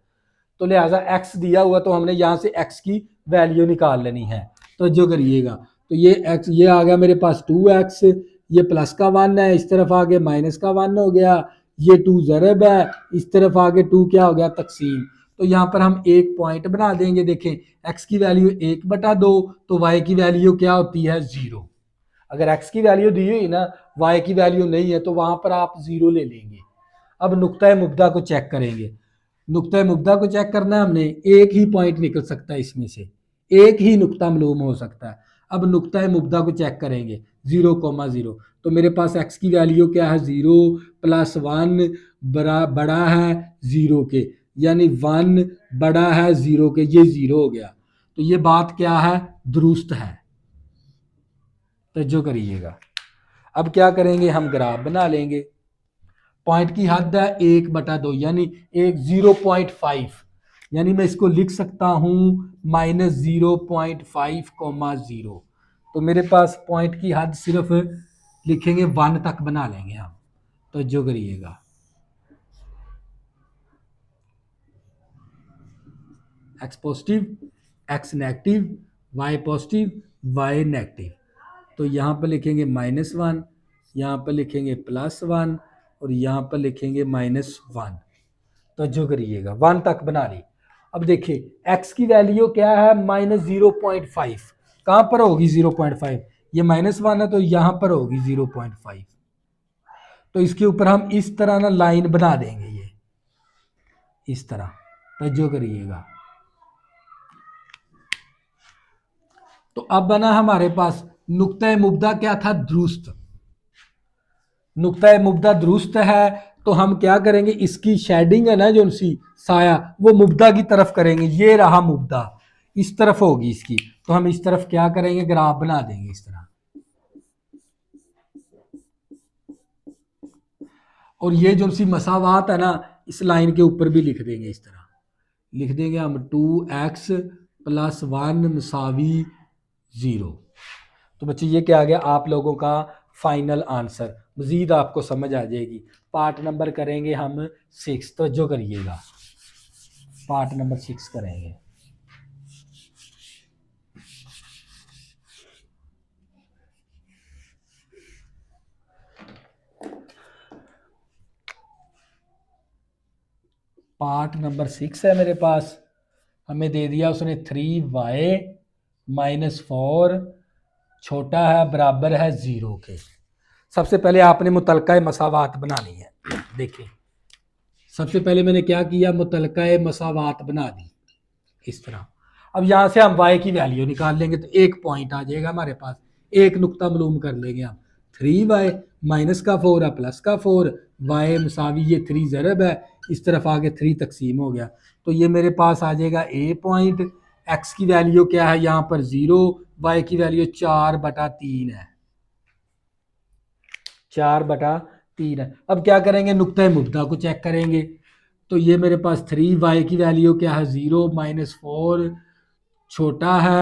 [SPEAKER 1] तो लिहाजा x दिया हुआ, तो हमने यहां से x की वैल्यू निकाल लेनी है। तो जो करिएगा, तो ये x, ये आ गया मेरे पास 2x, ये प्लस का 1 है, इस तरफ आगे माइनस का 1 हो गया, ये 2 ज़रब है, इस तरफ आगे 2 क्या हो गया? तकसीम। तो यहाँ पर हम एक पॉइंट बना देंगे। देखें x की वैल्यू 1/2, तो y की वैल्यू क्या होती है? 0। अगर x की वैल्यू दी हुई ना, y की वैल्यू नहीं है, तो वहां पर आप 0 ले लेंगे। अब नुक्ता मुबदा को चेक करेंगे। नुक्ता मुबदा को चेक करना है हमने, एक ही पॉइंट निकल सकता है इसमें से, एक ही नुक्ता मालूम हो सकता है। अब नुक्ता मुबदा को चेक करेंगे 0,0। तो मेरे पास x की वैल्यू क्या है? 0 + 1 बड़ा है 0 के, यानी 1 बड़ा है 0 के, ये 0 हो गया। तो ये बात क्या है? दुरुस्त है। तो जो करिएगा, अब क्या करेंगे, हम ग्राफ बना लेंगे। पॉइंट की हद है 1/2, यानी 0.5, यानी मैं इसको लिख सकता हूं -0.5,0। तो मेरे पास पॉइंट की हद सिर्फ लिखेंगे 1 तक बना लेंगे हम। तो जो करिएगा, x positive, x negative, y positive, y negative. तो यहाँ पर लिखेंगे -1, यहाँ पर लिखेंगे +1, और यहाँ पर लिखेंगे -1। तो जो करिएगा 1 तक बना ली। अब देखिए x की वैल्यू क्या है? -0.5। कहाँ पर होगी 0.5? ये -1 है, तो यहाँ पर होगी 0.5। तो इसके ऊपर हम इस तरह ना लाइन बना देंगे, ये इस तरह। तवज्जो करिएगा। तो अब बना हमारे पास नुक्ता मुब्दा क्या था, दुरुस्त। नुक्ता मुब्दा दुरुस्त है तो हम क्या करेंगे, इसकी शेडिंग है ना जो सी साया, वो मुब्दा की तरफ करेंगे। ये रहा मुब्दा, इस तरफ होगी इसकी, तो हम इस तरफ क्या करेंगे, ग्राफ बना देंगे इस तरह। और ये जो सी मसावात है ना, इस लाइन के ऊपर भी लिख देंगे, इस तरह लिख देंगे हम 2x + 1 = 0। तो बच्चे ये क्या आ गया आप लोगों का फाइनल आंसर। मजीद आपको समझ आ जाएगी। पार्ट नंबर करेंगे हम 6, तो जो करिएगा पार्ट नंबर 6 करेंगे। पार्ट नंबर 6 है मेरे पास। हमें दे दिया उसने 3y - 4 छोटा है बराबर है 0 के। सबसे पहले आपने मुतलका मसावात बनानी है। देखिए सबसे पहले मैंने क्या किया, मुतलका मसावात बना दी इस तरह। अब यहाँ से हम y की वैल्यू निकाल लेंगे तो एक पॉइंट आ जाएगा हमारे पास, एक नुक्ता मालूम कर लेंगे हम। 3y -4 +4 y = ये 3 ज़रब है, इस तरफ आगे 3 तकसीम हो गया, तो ये मेरे पास आ जाएगा ए पॉइंट। x की वैल्यू क्या है यहाँ पर 0, y की वैल्यू 4/3 है, 4/3 है। अब क्या करेंगे, नुक्ता मुब्दा को चेक करेंगे। तो ये मेरे पास 3y की वैल्यू क्या है 0 - 4 छोटा है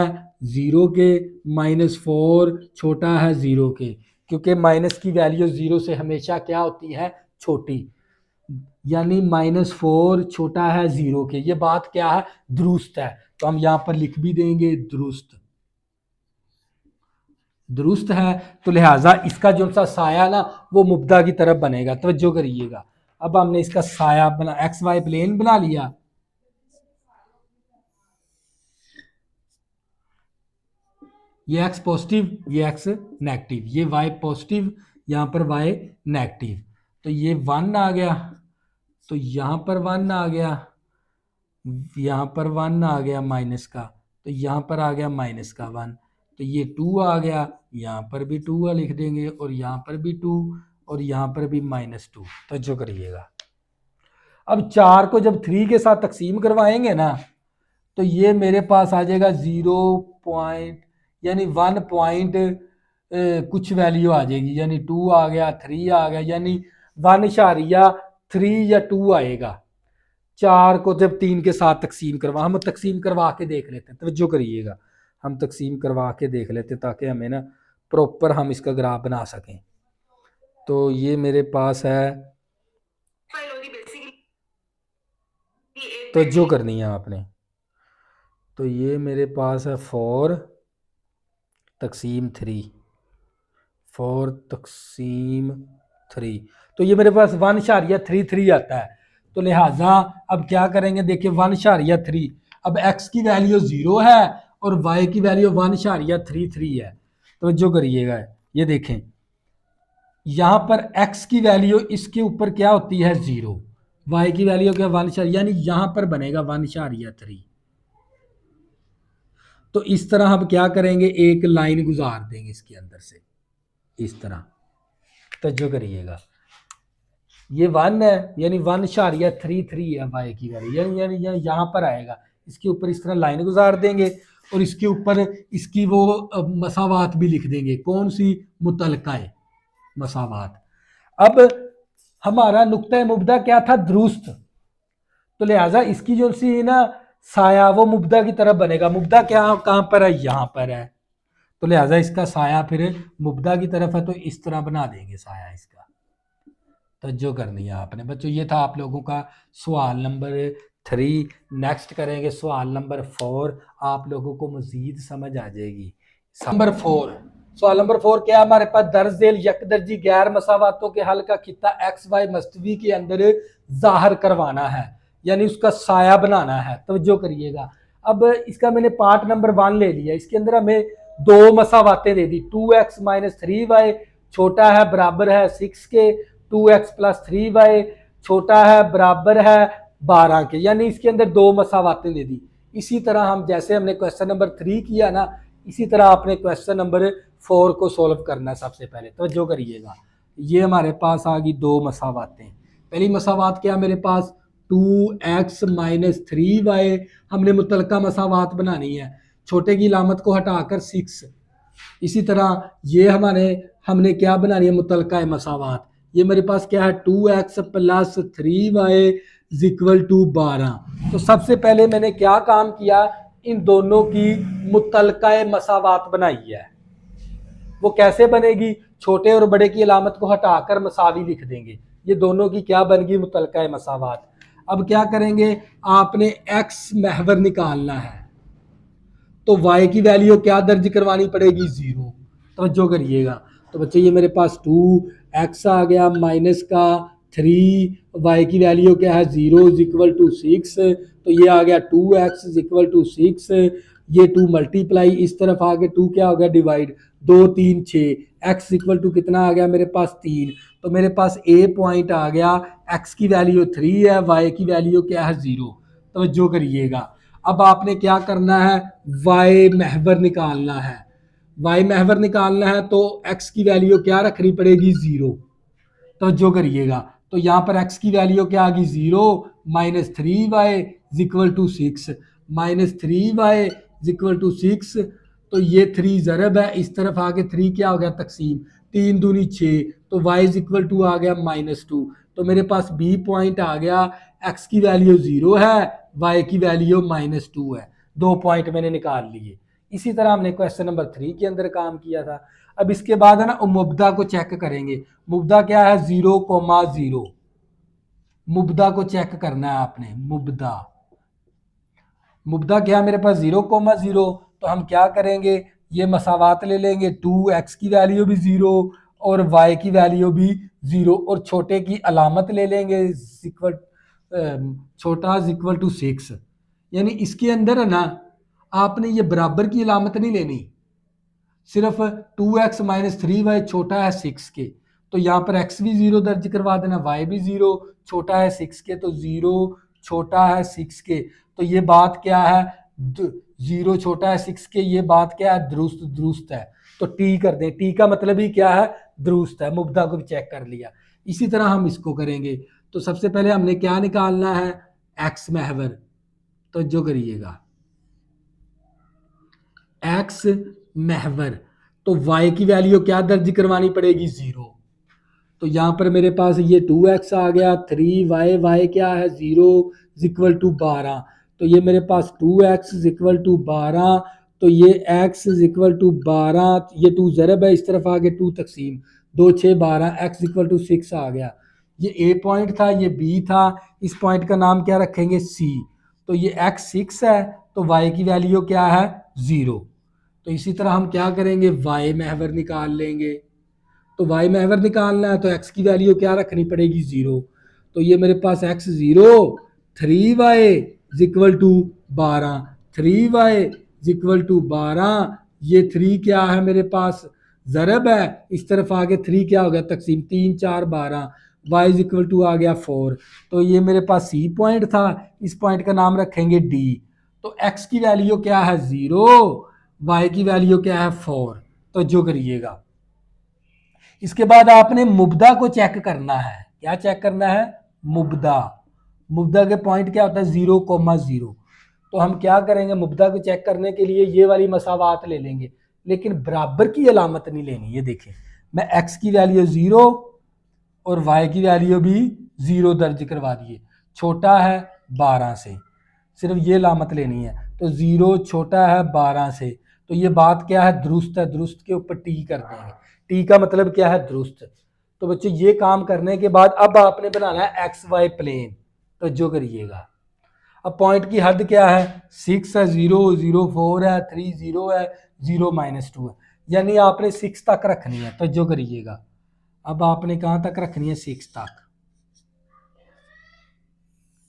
[SPEAKER 1] 0 के, -4 छोटा है 0 के, क्योंकि माइनस की वैल्यू 0 से हमेशा क्या होती है, छोटी, यानी -4 छोटा है 0 के। ये बात क्या है, दुरुस्त है। तो हम यहाँ पर लिख भी देंगे दुरुस्त, दुरुस्त है। तो लिहाजा इसका जो सा साया ना वो मुब्दा की तरफ बनेगा। तवज्जो करिएगा। अब हमने इसका साया बना, एक्स वाई प्लेन बना लिया। ये x पॉजिटिव, ये x नेगेटिव, ये y पॉजिटिव, यहाँ पर y नेगेटिव। तो ये 1 आ गया, तो यहाँ पर 1 आ गया, यहाँ पर 1 आ गया माइनस का, तो यहाँ पर आ गया -1। तो ये 2 आ गया, यहाँ पर भी 2 लिख देंगे, और यहाँ पर भी 2, और यहाँ पर भी -2। तो जो करिएगा, अब 4 को जब 3 के साथ तकसीम करवाएंगे ना, तो ये मेरे पास आ जाएगा 0 पॉइंट, यानी 1 पॉइंट कुछ वैल्यू आ जाएगी, यानी 2 आ गया, 3 आ गया, यानी 1.3 या 2 आएगा। 4 को जब 3 के साथ तकसीम करवा, हम तकसीम करवा के देख लेते हैं, तवज्जो करिएगा, हम तकसीम करवा के देख लेते हैं ताकि हमें ना प्रॉपर हम इसका ग्राफ बना सकें। तो ये मेरे पास है, तवज्जो करनी है आपने। तो ये मेरे पास है 4 तकसीम 3, 4 तकसीम 3, तो ये मेरे पास 1.33 आता है। तो लिहाजा अब क्या करेंगे, देखिए 1.3, अब x की वैल्यू 0 है और y की वैल्यू 1.33 है। तो जो करिएगा, ये देखें यहाँ पर x की वैल्यू इसके ऊपर क्या होती है 0, y की वैल्यू क्या 1, यानी यहाँ पर बनेगा 1.3। तो इस तरह हम क्या करेंगे, एक लाइन गुजार देंगे इसके अंदर से इस तरह। तवज्जो करिएगा, ये 1 है, यानी 1.33 है y की वैल्यू, यानी यहाँ पर आएगा, इसके ऊपर इस तरह लाइन गुजार देंगे, और इसके ऊपर इसकी वो मसावात भी लिख देंगे। कौन सी, मुतलका मसावात। अब हमारा नुक्ता मुब्दा क्या था, दुरुस्त। तो लिहाजा इसकी जो सी ना साया वो मुब्दा की तरफ बनेगा। मुब्दा क्या कहाँ पर है, यहाँ पर है, तो लिहाजा इसका साया फिर मुब्दा की तरफ है, तो इस तरह बना देंगे साया इसका। तो जो करनी है आपने बच्चों, ये था आप लोगों का सवाल नंबर 3। नेक्स्ट करेंगे सवाल नंबर 4, आप लोगों को मजीद समझ आ जाएगी। नंबर 4, सवाल नंबर 4 क्या, हमारे पास दर्ज झेल यकदर्जी गैर मसावातों के हल का खिता एक्स वाई मस्तवी के अंदर जाहिर करवाना है, यानी उसका साया बनाना है। तो जो करिएगा, अब इसका मैंने पार्ट नंबर 1 ले लिया, इसके अंदर हमें 2 मसावातें दे दी, 2x - 3y छोटा है बराबर है 6 के, 2x + 3y छोटा है बराबर है 12 के, यानी इसके अंदर 2 मसावातें दे दी। इसी तरह हम जैसे हमने क्वेश्चन नंबर 3 किया ना, इसी तरह आपने क्वेश्चन नंबर 4 को सॉल्व करना है। सबसे पहले तो जो करिएगा, ये हमारे पास आ गई 2 मसावातें। पहली मसावात क्या मेरे पास 2x माइनस 3y, हमने मुतलका मसावात बनानी है, छोटे की इलामत को हटाकर 6। इसी तरह ये हमने क्या बनानी है मुतलका मसावात, ये मेरे पास क्या है 2x plus 3y equal to 12। तो सबसे पहले मैंने क्या काम किया, इन दोनों की मुतलका मसावात बनाई है। वो कैसे बनेगी, छोटे और बड़े की अलामत को हटाकर मसावी लिख देंगे, ये दोनों की क्या बन गई मुतलका मसावात। अब क्या करेंगे, आपने x महवर निकालना है, तो y की वैल्यू क्या दर्ज करवानी पड़ेगी 0। तवज्जो करिएगा। तो बच्चे ये मेरे पास 2x आ गया माइनस का 3y की वैल्यू क्या है 0 इक्वल टू 6, तो ये आ गया 2x इक्वल टू 6, ये 2 मल्टीप्लाई इस तरफ आ गया 2 क्या हो गया डिवाइड, 2 3 6, x इक्वल टू कितना आ गया मेरे पास 3। तो मेरे पास a पॉइंट आ गया, x की वैल्यू 3 है, y की वैल्यू क्या है 0। तवज्जो करिएगा। अब आपने क्या करना है, y महवर निकालना है। y महवर निकालना है तो x की वैल्यू क्या रखनी पड़ेगी 0। तो जो करिएगा, तो यहाँ पर x की वैल्यू क्या आ गई 0 minus 3y equal to 6, minus 3y equal to 6। तो ये 3 ज़रब है, इस तरफ आके 3 क्या हो गया तकसीम, 3 दूनी 6, तो y इक्वल टू आ गया -2। तो मेरे पास b पॉइंट आ गया, x की वैल्यू 0 है, y की वैल्यू -2 है। 2 पॉइंट मैंने निकाल लिए। इसी तरह हमने क्वेश्चन नंबर 3 के अंदर काम किया था। अब इसके बाद है ना मुब्दा को चेक करेंगे। मुब्दा क्या है 0,0, मुब्दा को चेक करना है आपने। मुब्दा क्या है मेरे पास 0,0, तो हम क्या करेंगे, ये मसावात ले लेंगे, 2x की वैल्यू भी 0 और y की वैल्यू भी 0, और छोटे की अलामत ले लेंगे छोटा इक्वल टू 6। यानी इसके अंदर है ना, आपने ये बराबर की अलामत नहीं लेनी, सिर्फ 2x माइनस 3y छोटा है 6 के, तो यहाँ पर x भी 0 दर्ज करवा देना, y भी 0 छोटा है 6 के, तो 0 छोटा है 6 के। तो ये बात क्या है, 0 छोटा है 6 के, ये बात क्या है दुरुस्त दुरुस्त है। तो टी कर दें, टी का मतलब ही क्या है दुरुस्त है। मुब्दा को भी चेक कर लिया। इसी तरह हम इसको करेंगे। तो सबसे पहले हमने क्या निकालना है, x महवर। तो जो करिएगा x महवर, तो y की वैल्यू क्या दर्ज करवानी पड़ेगी 0। तो यहाँ पर मेरे पास ये 2x आ गया, 3y, y क्या है 0 इक्वल टू 12। तो ये मेरे पास 2x इक्वल टू 12, तो ये x इक्वल टू 12, ये 2 ज़रब है, इस तरफ आ गया 2 तकसीम, 2 6 12, x इक्वल टू 6 आ गया। ये a पॉइंट था, ये b था, इस पॉइंट का नाम क्या रखेंगे c। तो ये x 6 है, तो y की वैल्यू क्या है 0। तो इसी तरह हम क्या करेंगे, y महवर निकाल लेंगे। तो y महवर निकालना है तो x की वैल्यू क्या रखनी पड़ेगी 0। तो ये मेरे पास x 0, 3y equal to 12, 3y equal to 12, ये 3 क्या है मेरे पास ज़रब है, इस तरफ आगे 3 क्या हो गया तकसीम, 3 4 12, y इक्वल टू आ गया 4। तो ये मेरे पास c पॉइंट था, इस पॉइंट का नाम रखेंगे d। तो x की वैल्यू क्या है 0, y की वैल्यू क्या है 4। तो जो करिएगा, इसके बाद आपने मुब्दा को चेक करना है। क्या चेक करना है, मुब्दा। मुब्दा के पॉइंट क्या होता है 0,0। तो हम क्या करेंगे, मुब्दा को चेक करने के लिए ये वाली मसावात ले लेंगे, लेकिन बराबर की अलामत नहीं लेनी। ये देखें, मैं x की वैल्यू 0 और y की वैल्यू भी 0 दर्ज करवा दिए, छोटा है 12 से, सिर्फ ये अलामत लेनी है। तो 0 छोटा है 12 से, तो ये बात क्या है दुरुस्त है, दुरुस्त के ऊपर टी कर देंगे। टी का मतलब क्या है दुरुस्त। तो बच्चे ये काम करने के बाद अब आपने बनाना है एक्स वाई प्लेन। तो जो करिएगा, अब पॉइंट की हद क्या है, 6 है, 0 0 4 है, 3 0 है, 0 -2 है, यानी आपने 6 तक रखनी है। तो जो करिएगा, अब आपने कहाँ तक रखनी है 6 तक।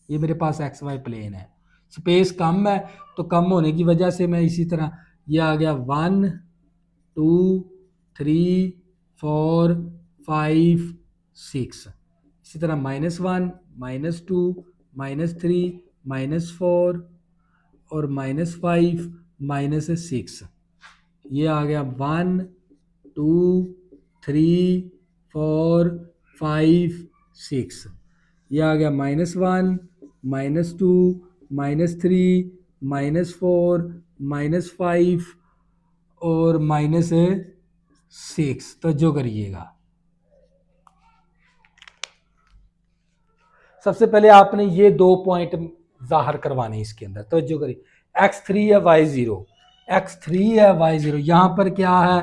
[SPEAKER 1] ये मेरे पास एक्स वाई प्लेन है, स्पेस कम है, तो कम होने की वजह से मैं इसी तरह, ये आ गया 1 2 3 4 5 6, इसी तरह -1 -2 -3 -4 और -5 -6। ये आ गया 1 2 3 4 5 6। ये आ गया -1 -2 -3 -4 -5 और -6। तो जो करिएगा, सबसे पहले आपने ये 2 पॉइंट जाहिर करवाने इसके अंदर। तो जो करिए, x3 है y0, x3 है y0, यहाँ पर क्या है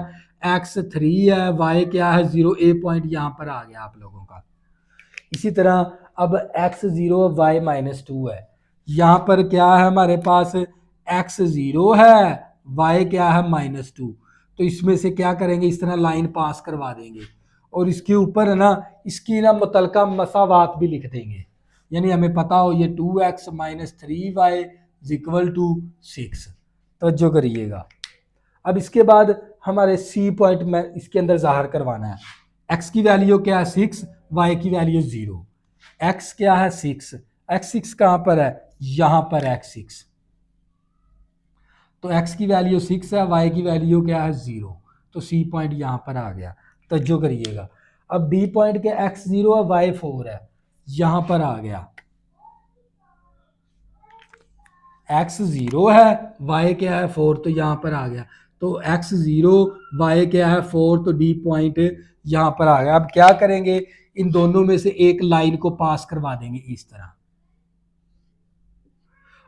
[SPEAKER 1] x3 है, y क्या है 0, a पॉइंट यहाँ पर आ गया आप लोगों का। इसी तरह अब x0 y-2 है, यहाँ पर क्या है हमारे पास x0 है, y क्या है -2। तो इसमें से क्या करेंगे, इस तरह लाइन पास करवा देंगे और इसके ऊपर है ना इसकी ना मुतलका मसावात भी लिख देंगे, यानी हमें पता हो ये 2x - 3y = 6। तवज्जो करिएगा। अब इसके बाद हमारे सी पॉइंट में इसके अंदर जाहिर करवाना है। x की वैल्यू क्या है 6, y की वैल्यू 0। x क्या है 6, x6 कहाँ पर है, यहाँ पर x6। तो x की वैल्यू 6 है, y की वैल्यू क्या है 0। तो सी पॉइंट यहाँ पर आ गया। तवज्जो करिएगा। अब बी पॉइंट के x0 है, y4 है, यहाँ पर आ गया। x0 है, y क्या है 4, तो यहाँ पर आ गया। तो x0 y क्या है 4, तो डी पॉइंट यहाँ पर आ गया। अब क्या करेंगे, इन दोनों में से एक लाइन को पास करवा देंगे इस तरह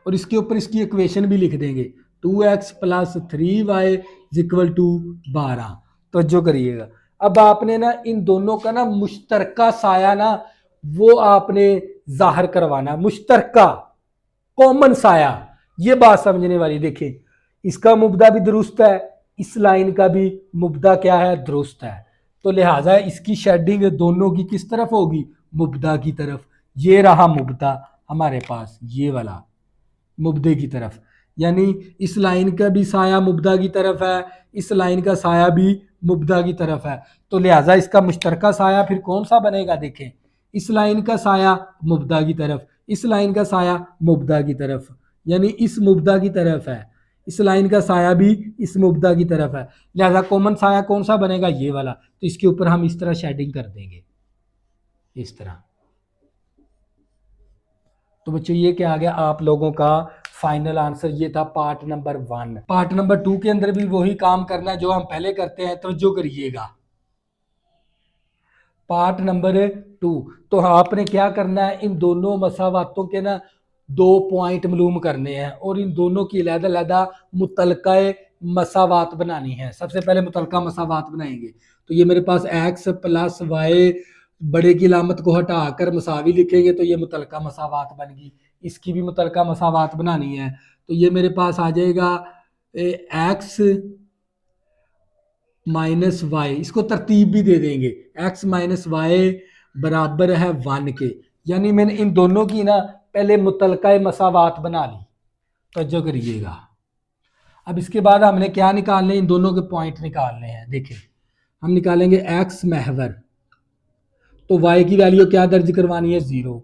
[SPEAKER 1] और इसके ऊपर इसकी इक्वेशन भी लिख देंगे 2x + 3y = 12। तो जो करिएगा, अब आपने ना इन दोनों का ना मुश्तरका साया ना वो आपने जाहिर करवाना, मुश्तरका कॉमन साया। ये बात समझने वाली, देखें इसका मुब्दा भी दुरुस्त है, इस लाइन का भी मुब्दा क्या है दुरुस्त है, तो लिहाजा इसकी शेडिंग दोनों की किस तरफ होगी, मुब्दा की तरफ। ये रहा मुब्दा हमारे पास, ये वाला मुब्दे की तरफ, यानी इस लाइन का भी साया मुब्दा की तरफ है, इस लाइन का साया भी मुब्दा की तरफ है। तो लिहाजा इसका मुश्तरका साया फिर कौन सा बनेगा, देखें इस लाइन का साया मुब्दा की तरफ, इस लाइन का साया मुब्दा की तरफ, यानी इस मुब्दा की तरफ है, इस लाइन का साया भी इस मुब्दा की तरफ है। लिहाजा कॉमन साया कौन सा बनेगा, ये वाला। तो इसके ऊपर हम इस तरह शेडिंग कर देंगे, इस तरह। तो बच्चों ये क्या आ गया आप लोगों का फाइनल आंसर, ये था पार्ट नंबर 1। पार्ट नंबर 2 के अंदर भी वही काम करना है जो हम पहले करते हैं, तवज्जो करिएगा। पार्ट नंबर 2, तो आपने क्या करना है, इन दोनों मसावातों के ना 2 पॉइंट मालूम करने हैं और इन दोनों की अलग-अलग मुतलका मसावात बनानी है। सबसे पहले मुतलका मसावात बनाएंगे। तो ये मेरे पास x + y बड़े की लामत को हटाकर मसावी लिखेंगे, तो ये मुतलका मसावात बन गई। इसकी भी मुतलका मसावात बनानी है, तो ये मेरे पास आ जाएगा x - y, इसको तरतीब भी दे देंगे, x - y बराबर है 1 के। यानी मैंने इन दोनों की ना पहले मुतलका मसावात बना ली। तवज्जो करिएगा। अब इसके बाद हमने क्या निकालने, इन दोनों के पॉइंट निकालने हैं। देखिए हम निकालेंगे x महवर, तो y की वैल्यू क्या दर्ज करवानी है 0।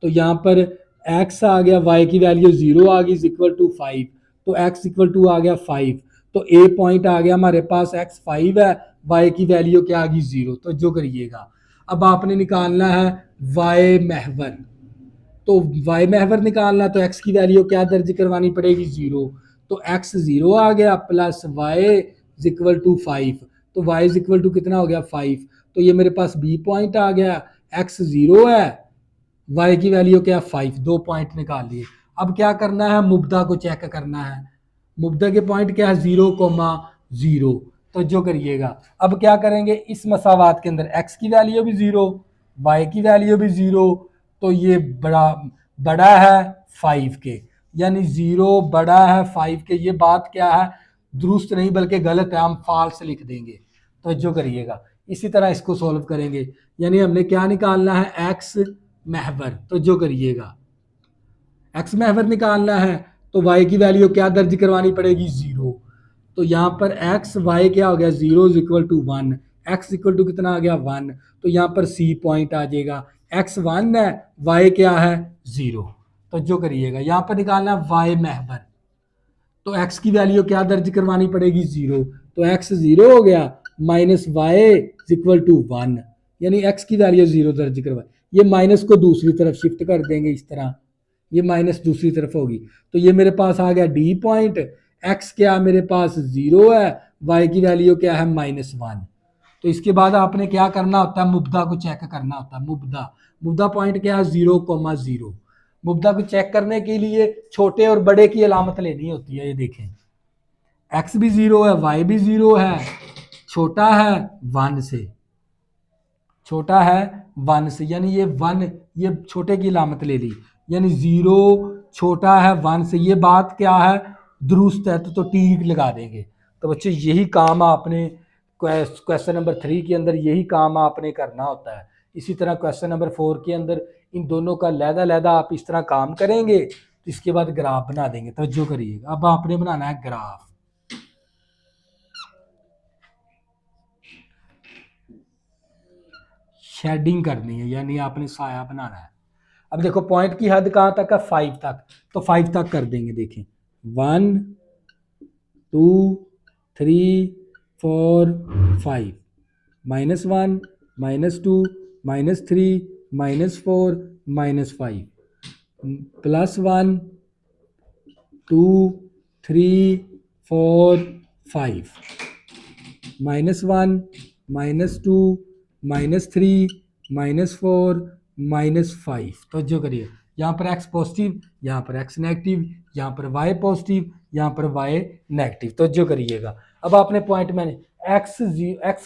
[SPEAKER 1] तो यहाँ पर x आ गया, y की वैल्यू 0 आ गई = 5, तो x = आ गया 5। तो a पॉइंट आ गया हमारे पास, x 5 है, y की वैल्यू क्या आ गई 0। तो जो करिएगा, अब आपने निकालना है y महवर। तो y महवर निकालना, तो x की वैल्यू क्या दर्ज करवानी पड़ेगी 0। तो x 0 आ गया प्लस y = 5, तो y = कितना हो गया 5। तो ये मेरे पास b पॉइंट आ गया, x 0 है, y की वैल्यू क्या 5, 2 पॉइंट निकाल लिए। अब क्या करना है, मुब्दा को चेक करना है। मुब्दा के पॉइंट क्या है 0,0। तो जो करिएगा, अब क्या करेंगे, इस मसावात के अंदर x की वैल्यू भी 0, y की वैल्यू भी 0, तो ये बड़ा है 5 के, यानी 0 बड़ा है 5 के। ये बात क्या है दुरुस्त नहीं बल्कि गलत है, हम फॉल्स लिख देंगे। तो जो करिएगा, इसी तरह इसको सॉल्व करेंगे। यानी हमने क्या निकालना है, x महवर। तो जो करिएगा, x महवर निकालना है, तो y की वैल्यू क्या दर्ज करवानी पड़ेगी 0। तो यहाँ पर x y क्या हो गया 0 = 1, x = कितना आ गया 1। तो यहाँ पर c पॉइंट आ जाएगा, x 1 है, y क्या है 0। तो जो करिएगा यहाँ पर निकालना वाई महवर, तो x की वैल्यू क्या दर्ज करवानी पड़ेगी 0, तो x 0 हो गया माइनस वाई इक्वल टू 1, यानी x की वैल्यू 0 दर्ज करवा, ये माइनस को दूसरी तरफ शिफ्ट कर देंगे इस तरह, ये माइनस दूसरी तरफ होगी, तो ये मेरे पास आ गया डी पॉइंट, x क्या मेरे पास 0 है, y की वैल्यू क्या है -1। तो इसके बाद आपने क्या करना होता है, मुब्दा को चेक करना होता है, मुब्दा पॉइंट क्या है 0,0। मुब्दा को चेक करने के लिए छोटे और बड़े की अलामत लेनी होती है, ये देखें x भी 0 है, y भी 0 है, छोटा है 1 से, छोटा है 1 से, यानी ये 1, ये छोटे की अलामत ले ली, यानी 0 छोटा है 1 से, ये बात क्या है दुरुस्त है, तो टीक लगा देंगे। तो बच्चे यही काम आपने क्वेश्चन नंबर 3 के अंदर यही काम आपने करना होता है। इसी तरह क्वेश्चन नंबर 4 के अंदर इन दोनों का लहदा आप इस तरह काम करेंगे, तो इसके बाद ग्राफ बना देंगे। तो जो करिएगा, अब आपने बनाना है ग्राफ, शेडिंग करनी है, यानी आपने साया बनाना है। अब देखो पॉइंट की हद कहाँ तक है 5 तक, तो 5 तक कर देंगे, देखें 1 2 3 4 5, -1 -2 -3 -4 -5, +1 2 3 4 5, -1 -2 -3 -4 -5। तो जो करिए यहाँ पर x पॉजिटिव, यहाँ पर x नेगेटिव, यहाँ पर y पॉजिटिव, यहाँ पर y नेगेटिव। तो जो करिएगा, अब आपने पॉइंट मैंने x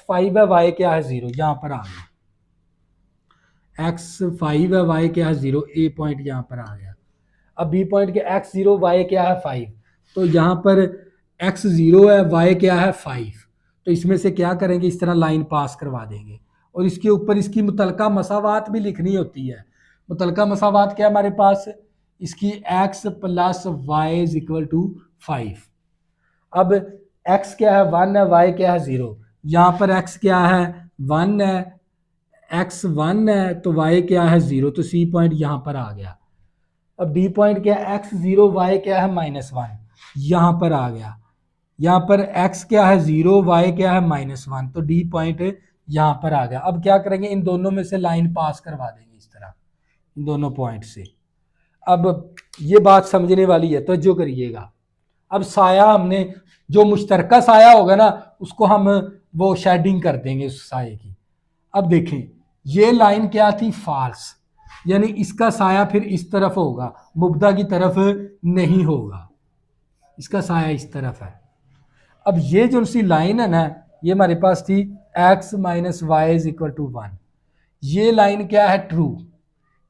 [SPEAKER 1] 5 है, y क्या है 0, यहाँ पर आ गया x 5 है, y क्या है 0, a पॉइंट यहाँ पर आ गया। अब b पॉइंट के x 0 y क्या है 5, तो यहाँ पर x 0 है, y क्या है 5, तो इसमें से क्या करेंगे, इस तरह लाइन पास करवा देंगे, और इसके ऊपर इसकी मुतलका मसावात भी लिखनी होती है। मुतलका मसावात क्या है हमारे पास, इसकी x + y = 5। अब x क्या है 1 है, y क्या है 0, यहाँ पर x क्या है 1 है, x 1 है, तो y क्या है 0, तो c पॉइंट यहाँ पर आ गया। अब d पॉइंट क्या है x 0 y क्या है -1, यहाँ पर आ गया। यहाँ पर x क्या है 0 y क्या है -1, तो d पॉइंट यहाँ पर आ गया। अब क्या करेंगे, इन दोनों में से लाइन पास करवा देंगे इस तरह, इन दोनों पॉइंट से। अब ये बात समझने वाली है, तो जो करिएगा, अब साया हमने जो मुश्तरका साया होगा ना, उसको हम वो शेडिंग कर देंगे उस साये की। अब देखें ये लाइन क्या थी, फॉल्स, यानी इसका साया फिर इस तरफ होगा, मुब्दा की तरफ नहीं होगा, इसका साया इस तरफ है। अब ये जो सी लाइन है ना, ये हमारे पास थी x - y = 1, ये लाइन क्या है ट्रू,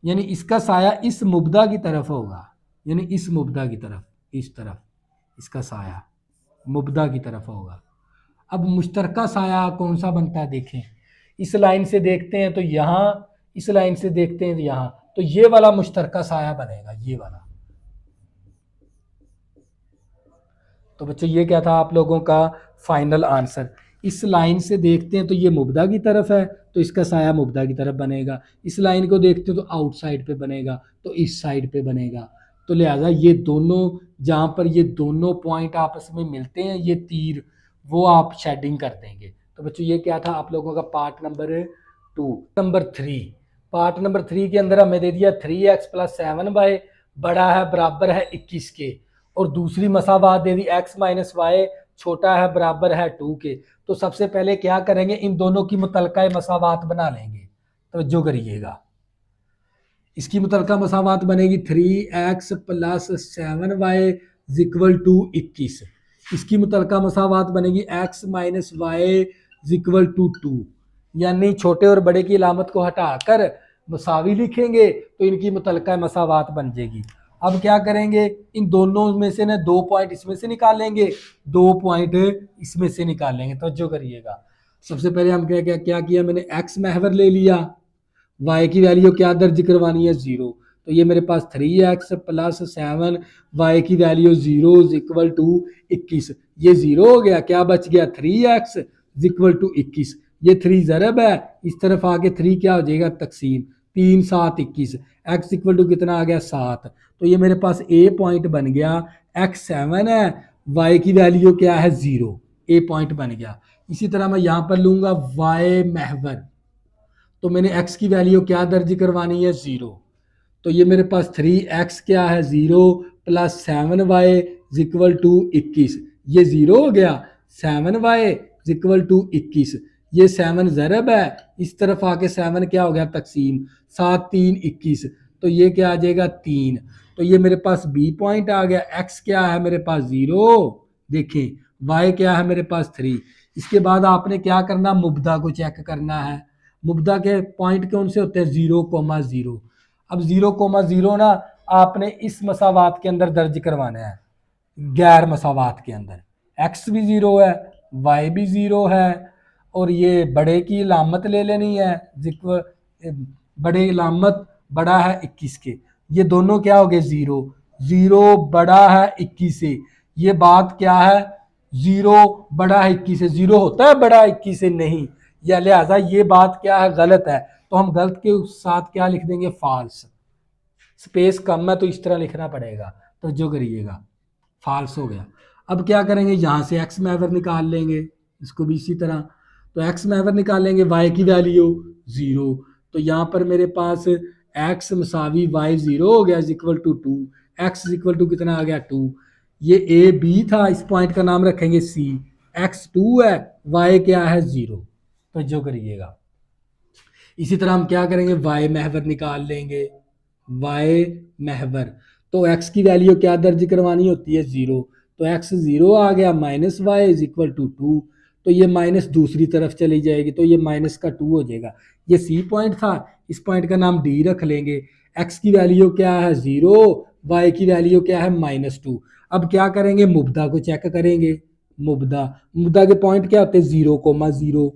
[SPEAKER 1] यानी इसका साया इस मुब्दा की तरफ होगा, यानी इस मुब्दा की तरफ, इस तरफ इसका साया मुब्दा की तरफ होगा। अब मुश्तरका साया कौन सा बनता है, देखें इस लाइन से देखते हैं तो यहाँ, इस लाइन से देखते हैं तो यहाँ, तो ये वाला मुश्तरका साया बनेगा, ये वाला। तो बच्चों ये क्या था आप लोगों का फाइनल आंसर। इस लाइन से देखते हैं तो ये मुब्दा की तरफ है, तो इसका साया मुब्दा की तरफ बनेगा। इस लाइन को देखते हैं तो आउटसाइड पे बनेगा, तो इस साइड पे बनेगा। तो लिहाजा ये दोनों, जहाँ पर ये दोनों पॉइंट आपस में मिलते हैं, ये तीर, वो आप शेडिंग कर देंगे। तो बच्चों ये क्या था आप लोगों का part number 2। Number 3, part number 3 के अंदर हमें दे दिया 3x + 7y बड़ा है बराबर है 21 के, और दूसरी मसावात दे दी x - y छोटा है बराबर है 2 के। तो सबसे पहले क्या करेंगे, इन दोनों की मुतलका मसावात बना लेंगे। तो जो करिएगा, इसकी मुतलका मसावात बनेगी 3x + 7y = 21, इसकी मुतलका मसावात बनेगी x - y = 2, यानी छोटे और बड़े की अलामत को हटाकर मसावी लिखेंगे तो इनकी मुतलका मसावात बन जाएगी। अब क्या करेंगे, इन दोनों में से ना 2 पॉइंट इसमें से निकालेंगे, 2 पॉइंट इसमें से निकालेंगे। तो जो करिएगा, सबसे पहले हम क्या किया, मैंने x महवर ले लिया, y की वैल्यू क्या दर्ज करवानी है 0, तो ये मेरे पास 3x + 7y की वैल्यू 0 = 21, ये 0 हो गया, क्या बच गया 3x = 21, ये 3 ज़रब है, इस तरफ आके 3 क्या हो जाएगा तकसीम, 3 7 21, x इक्वल टू कितना आ गया 7। तो ये मेरे पास ए पॉइंट बन गया, x 7 है, y की वैल्यू क्या है 0, ए पॉइंट बन गया। इसी तरह मैं यहाँ पर लूँगा y महवर, तो मैंने x की वैल्यू क्या दर्ज करवानी है 0। तो ये मेरे पास 3x क्या है 0 प्लस 7y इक्वल टू 21, ये 0 हो गया। 7y इक्वल टू 21, ये 7 ज़रब है, इस तरफ आके 7 क्या हो गया तकसीम, 7 3 21, तो ये क्या आ जाएगा 3। तो ये मेरे पास बी पॉइंट आ गया। x क्या है मेरे पास 0, देखें y क्या है मेरे पास 3। इसके बाद आपने क्या करना, मुब्दा को चेक करना है। मुब्दा के पॉइंट कौन से होते हैं 0,0। अब 0,0 ना आपने इस मसावात के अंदर दर्ज करवाना है, गैर मसावात के अंदर। x भी 0 है, y भी 0 है, और ये बड़े की लामत ले लेनी है, बड़े लामत बड़ा है 21 के, ये दोनों क्या हो गए 0, 0 बड़ा है 21 से। ये बात क्या है, 0 बड़ा है 21 से, 0 होता है बड़ा 21 से नहीं, या लिहाजा ये बात क्या है गलत है, तो हम गलत के साथ क्या लिख देंगे फॉल्स। स्पेस कम है तो इस तरह लिखना पड़ेगा, तो जो करिएगा फॉल्स हो गया। अब क्या करेंगे, यहाँ से एक्स मैवर निकाल लेंगे, इसको भी इसी तरह। तो एक्स मैवर निकालेंगे, वाई की वैल्यू 0, तो यहाँ पर मेरे पास एक्स मसावी वाई 0 हो गया equal to 2, x equal to कितना आ गया 2। ये ए बी था, इस पॉइंट का नाम रखेंगे सी, एक्स 2 है, वाई क्या है 0, तो जो करिएगा। इसी तरह हम क्या करेंगे, वाई महवर निकाल लेंगे, वाई महवर, तो x की वैल्यू क्या दर्ज करवानी होती है 0, तो x 0 आ गया, minus y is equal to 2, तो ये माइनस दूसरी तरफ चली जाएगी, तो ये माइनस का 2 हो जाएगा। ये सी पॉइंट था, इस पॉइंट का नाम डी रख लेंगे। x की वैल्यू क्या है 0, y की वैल्यू क्या है -2। अब क्या करेंगे, मुब्दा को चेक करेंगे। मुब्दा, मुब्दा के पॉइंट क्या होते हैं 0,0।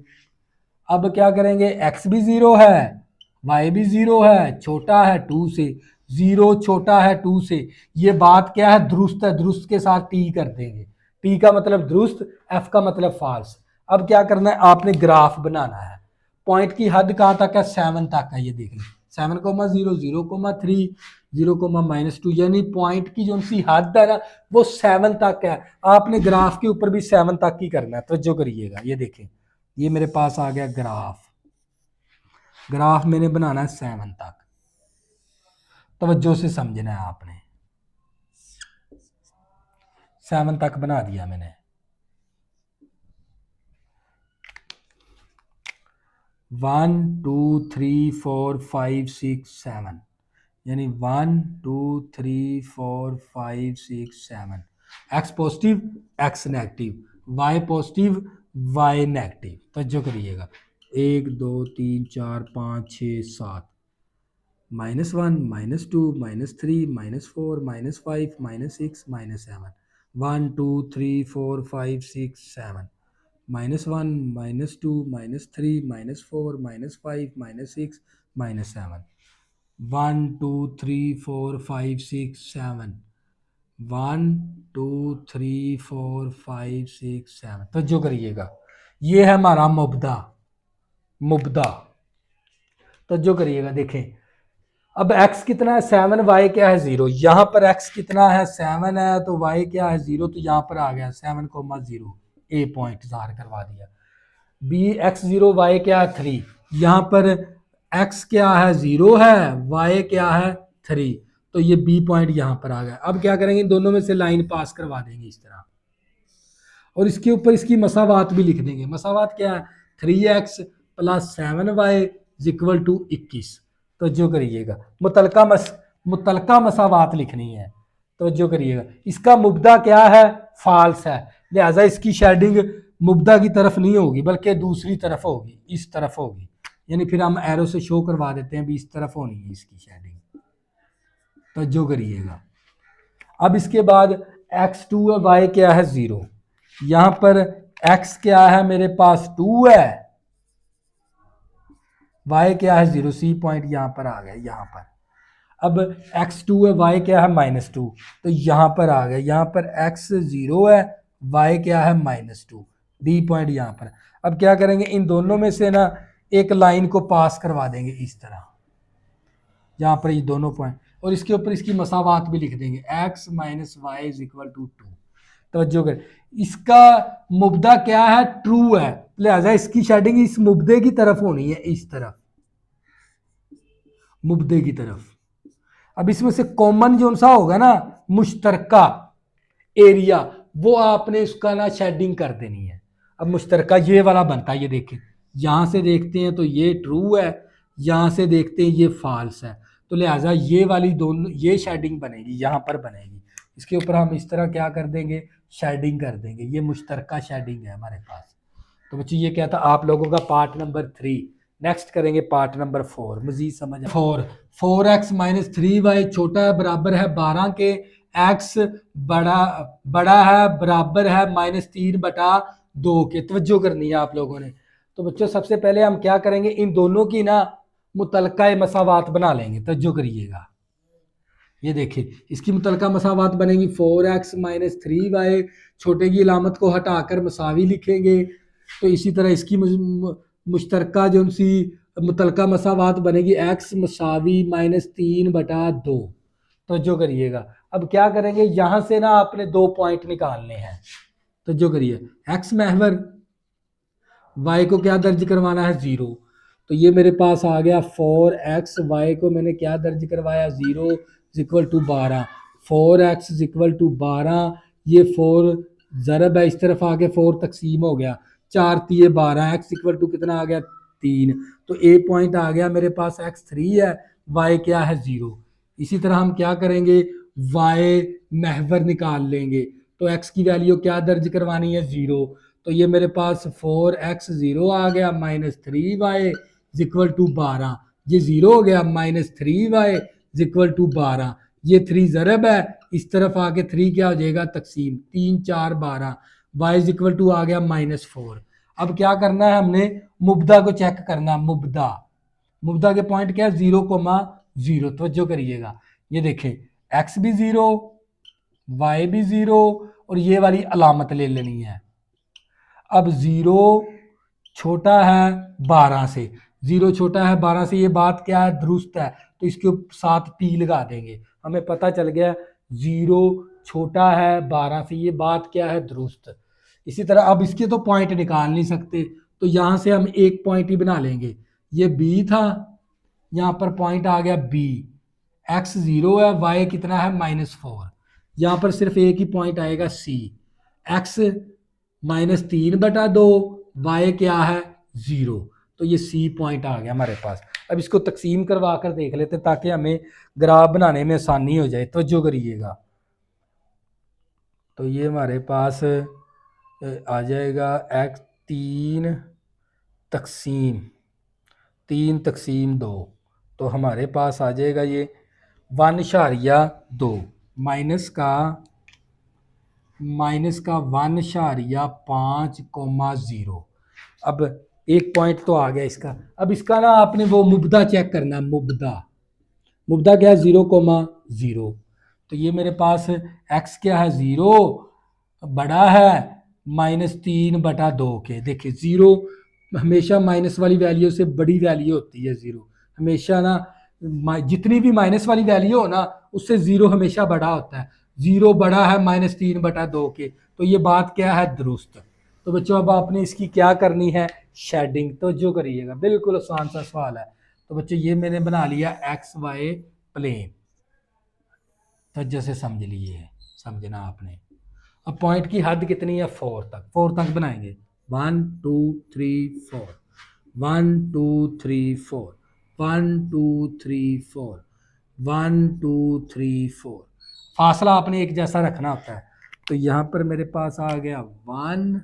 [SPEAKER 1] अब क्या करेंगे, x भी 0 है, y भी 0 है, छोटा है 2 से, 0 छोटा है 2 से, ये बात क्या है दुरुस्त है, दुरुस्त के साथ टी कर देंगे, टी का मतलब दुरुस्त, f का मतलब फाल्स। अब क्या करना है, आपने ग्राफ बनाना है। पॉइंट की हद कहाँ तक है, 7 तक है, ये देख लें 7,0, 0,3, 0,-2, यानी पॉइंट की जो सी हद है ना वो 7 तक है। आपने ग्राफ के ऊपर भी 7 तक ही करना है, तवज्जो करिएगा। ये देखें, ये मेरे पास आ गया ग्राफ, ग्राफ मैंने बनाना है 7 तक, तवज्जो से समझना है आपने। 7 तक बना दिया मैंने, 1 2 3 4 5 6 7, यानी 1 2 3 4 5 6 7, x positive x negative, y positive y negative, तवज्जो करिएगा। 1 2 3 4 5 6 7, -1 -2 -3 -4 -5 -6 -7, 1 2 3 4 5 6 7, -1 -2 -3 -4 -5 -6 -7, 1 2 3 4 5 6 7, 1 2 3 4 5 6 7, तो जो करिएगा ये है हमारा मुब्दा। मुब्दा तो जो करिएगा, देखें अब x कितना है 7, y क्या है 0, यहाँ पर x कितना है 7 है तो y क्या है 0, तो यहाँ पर आ गया 7,0, ए पॉइंट ज़ाहिर करवा दिया। b x 0 y क्या है 3, यहाँ पर x क्या है 0 है, y क्या है 3, तो ये b पॉइंट यहाँ पर आ गया। अब क्या करेंगे, इन दोनों में से लाइन पास करवा देंगे इस तरह, और इसके ऊपर इसकी मसावात भी लिख देंगे। मसावात क्या है 3x plus 7y equal to 21, तो जो करिएगा मुतलका मसावात लिखनी है, तो जो करिएगा। इसका मुब्दा क्या है, फाल्स है, लिहाजा इसकी शेडिंग मुब्दा की तरफ नहीं होगी बल्कि दूसरी तरफ होगी, इस तरफ होगी, यानी फिर हम एरो से शो करवा देते हैं भी इस तरफ होनी है इसकी शेडिंग, तो जो करिएगा। अब इसके बाद x2 है, y क्या है 0, यहाँ पर x क्या है मेरे पास 2 है, y क्या है 0, सी पॉइंट यहाँ पर आ गया यहाँ पर। अब x2 है, y क्या है -2, तो यहाँ पर आ गया, यहाँ पर x 0 है, y क्या है -2, डी पॉइंट यहाँ पर। अब क्या करेंगे, इन दोनों में से ना एक लाइन को पास करवा देंगे इस तरह, यहाँ पर ये दोनों पॉइंट, और इसके ऊपर इसकी मसावात भी लिख देंगे, x minus y is equal to 2। तवज्जो कर, इसका मुब्दा क्या है, ट्रू है, लिहाजा इसकी शेडिंग इस मुब्दे की तरफ होनी है, इस तरफ, मुब्दे की तरफ। अब इसमें से कॉमन जो सा होगा ना, मुश्तरका एरिया, वो आपने उसका ना शेडिंग कर देनी है। अब मुश्तरका ये वाला बनता है, ये देखें, यहां से देखते हैं तो ये ट्रू है, यहां से देखते हैं ये फॉल्स है, तो लिहाजा ये वाली दोनों, ये शेडिंग बनेगी, यहां पर बनेगी, इसके ऊपर हम इस तरह क्या कर देंगे, शेडिंग कर देंगे, ये मुश्तरका शेडिंग है हमारे पास। तो बच्चों ये क्या था आप लोगों का पार्ट नंबर 3। नेक्स्ट करेंगे पार्ट नंबर 4, मजीद समझ 4x माइनस 3y छोटा है बराबर है 12 के, x बड़ा है बराबर है -3/2 के। तवज्जो करनी है आप लोगों ने। तो बच्चों सबसे पहले हम क्या करेंगे, इन दोनों की ना मुतलका मसावात बना लेंगे। तवज्जो करिएगा, ये देखिए इसकी मुतलका मसावात बनेगी 4x माइनस 3y, छोटे की अलामत को हटाकर मसावी लिखेंगे। तो इसी तरह इसकी मुश्तरका जो सी मुतलका मसावात बनेगी x मसावी -3/2। तो जो करिएगा, अब क्या करेंगे, यहां से ना आपने 2 पॉइंट निकालने हैं। तो जो करिए, x महवर, y को क्या दर्ज करवाना है 0, तो ये मेरे पास आ गया 4x, y को मैंने क्या दर्ज करवाया 0 equal to 12, 4x equal to 12, ये 4 ज़रब है, इस तरफ आके 4 तकसीम हो गया, 4 3 12, x इक्वल टू कितना आ गया 3। तो ए पॉइंट आ गया मेरे पास, x 3 है, y क्या है 0। इसी तरह हम क्या करेंगे, y महवर निकाल लेंगे, तो x की वैल्यू क्या दर्ज करवानी है 0, तो ये मेरे पास 4x 0 आ गया, -3y इक्वल टू 12, ये 0 हो गया, -3y इक्वल टू 12, ये 3 ज़रब है, इस तरफ आके 3 क्या हो जाएगा तकसीम, 3 4 12, y इक्वल टू आ गया -4। अब क्या करना है, हमने मुब्दा को चेक करना, मुब्दा के पॉइंट क्या है 0,0। तवज्जो करिएगा, ये देखें x भी 0, y भी 0, और ये वाली अलामत ले लेनी है। अब 0 छोटा है 12 से, 0 छोटा है 12 से, ये बात क्या है दुरुस्त है, तो इसके साथ p लगा देंगे, हमें पता चल गया 0 छोटा है 12 से, ये बात क्या है दुरुस्त। इसी तरह अब इसके तो पॉइंट निकाल नहीं सकते, तो यहां से हम एक पॉइंट ही बना लेंगे, ये b था, यहाँ पर पॉइंट आ गया b, x 0 है, y कितना है -4, यहाँ पर सिर्फ एक ही पॉइंट आएगा c, x -3/2, y क्या है 0, तो ये c पॉइंट आ गया हमारे पास। अब इसको तकसीम करवा कर देख लेते ताकि हमें ग्राफ बनाने में आसानी हो जाए। तवज्जो करिएगा, तो ये हमारे पास आ जाएगा x 3/2, तो हमारे पास आ जाएगा ये 1/2 माइनस का 1/5,0। अब एक पॉइंट तो आ गया इसका। अब इसका ना आपने वो मुब्दा चेक करना, मुब्दा क्या है 0,0, तो ये मेरे पास x क्या है 0 बड़ा है -3/2 के। देखिए 0 हमेशा माइनस वाली वैल्यू से बड़ी वैल्यू होती है, 0 हमेशा ना, जितनी भी माइनस वाली वैल्यू हो ना उससे 0 हमेशा बड़ा होता है, 0 बड़ा है -3/2 के, तो ये बात क्या है दुरुस्त। तो बच्चों अब आपने इसकी क्या करनी है, शेडिंग। तो जो करिएगा, बिल्कुल आसान सा सवाल है। तो बच्चों ये मैंने बना लिया XY प्लेन, तो जैसे समझ लिए, समझना आपने। अब पॉइंट की हद कितनी है 4 तक बनाएंगे, 1 2 3 4, 1 2 3 4, 1 2 3 4, 1 2 3 4, फासला आपने एक जैसा रखना होता है। तो यहाँ पर मेरे पास आ गया 1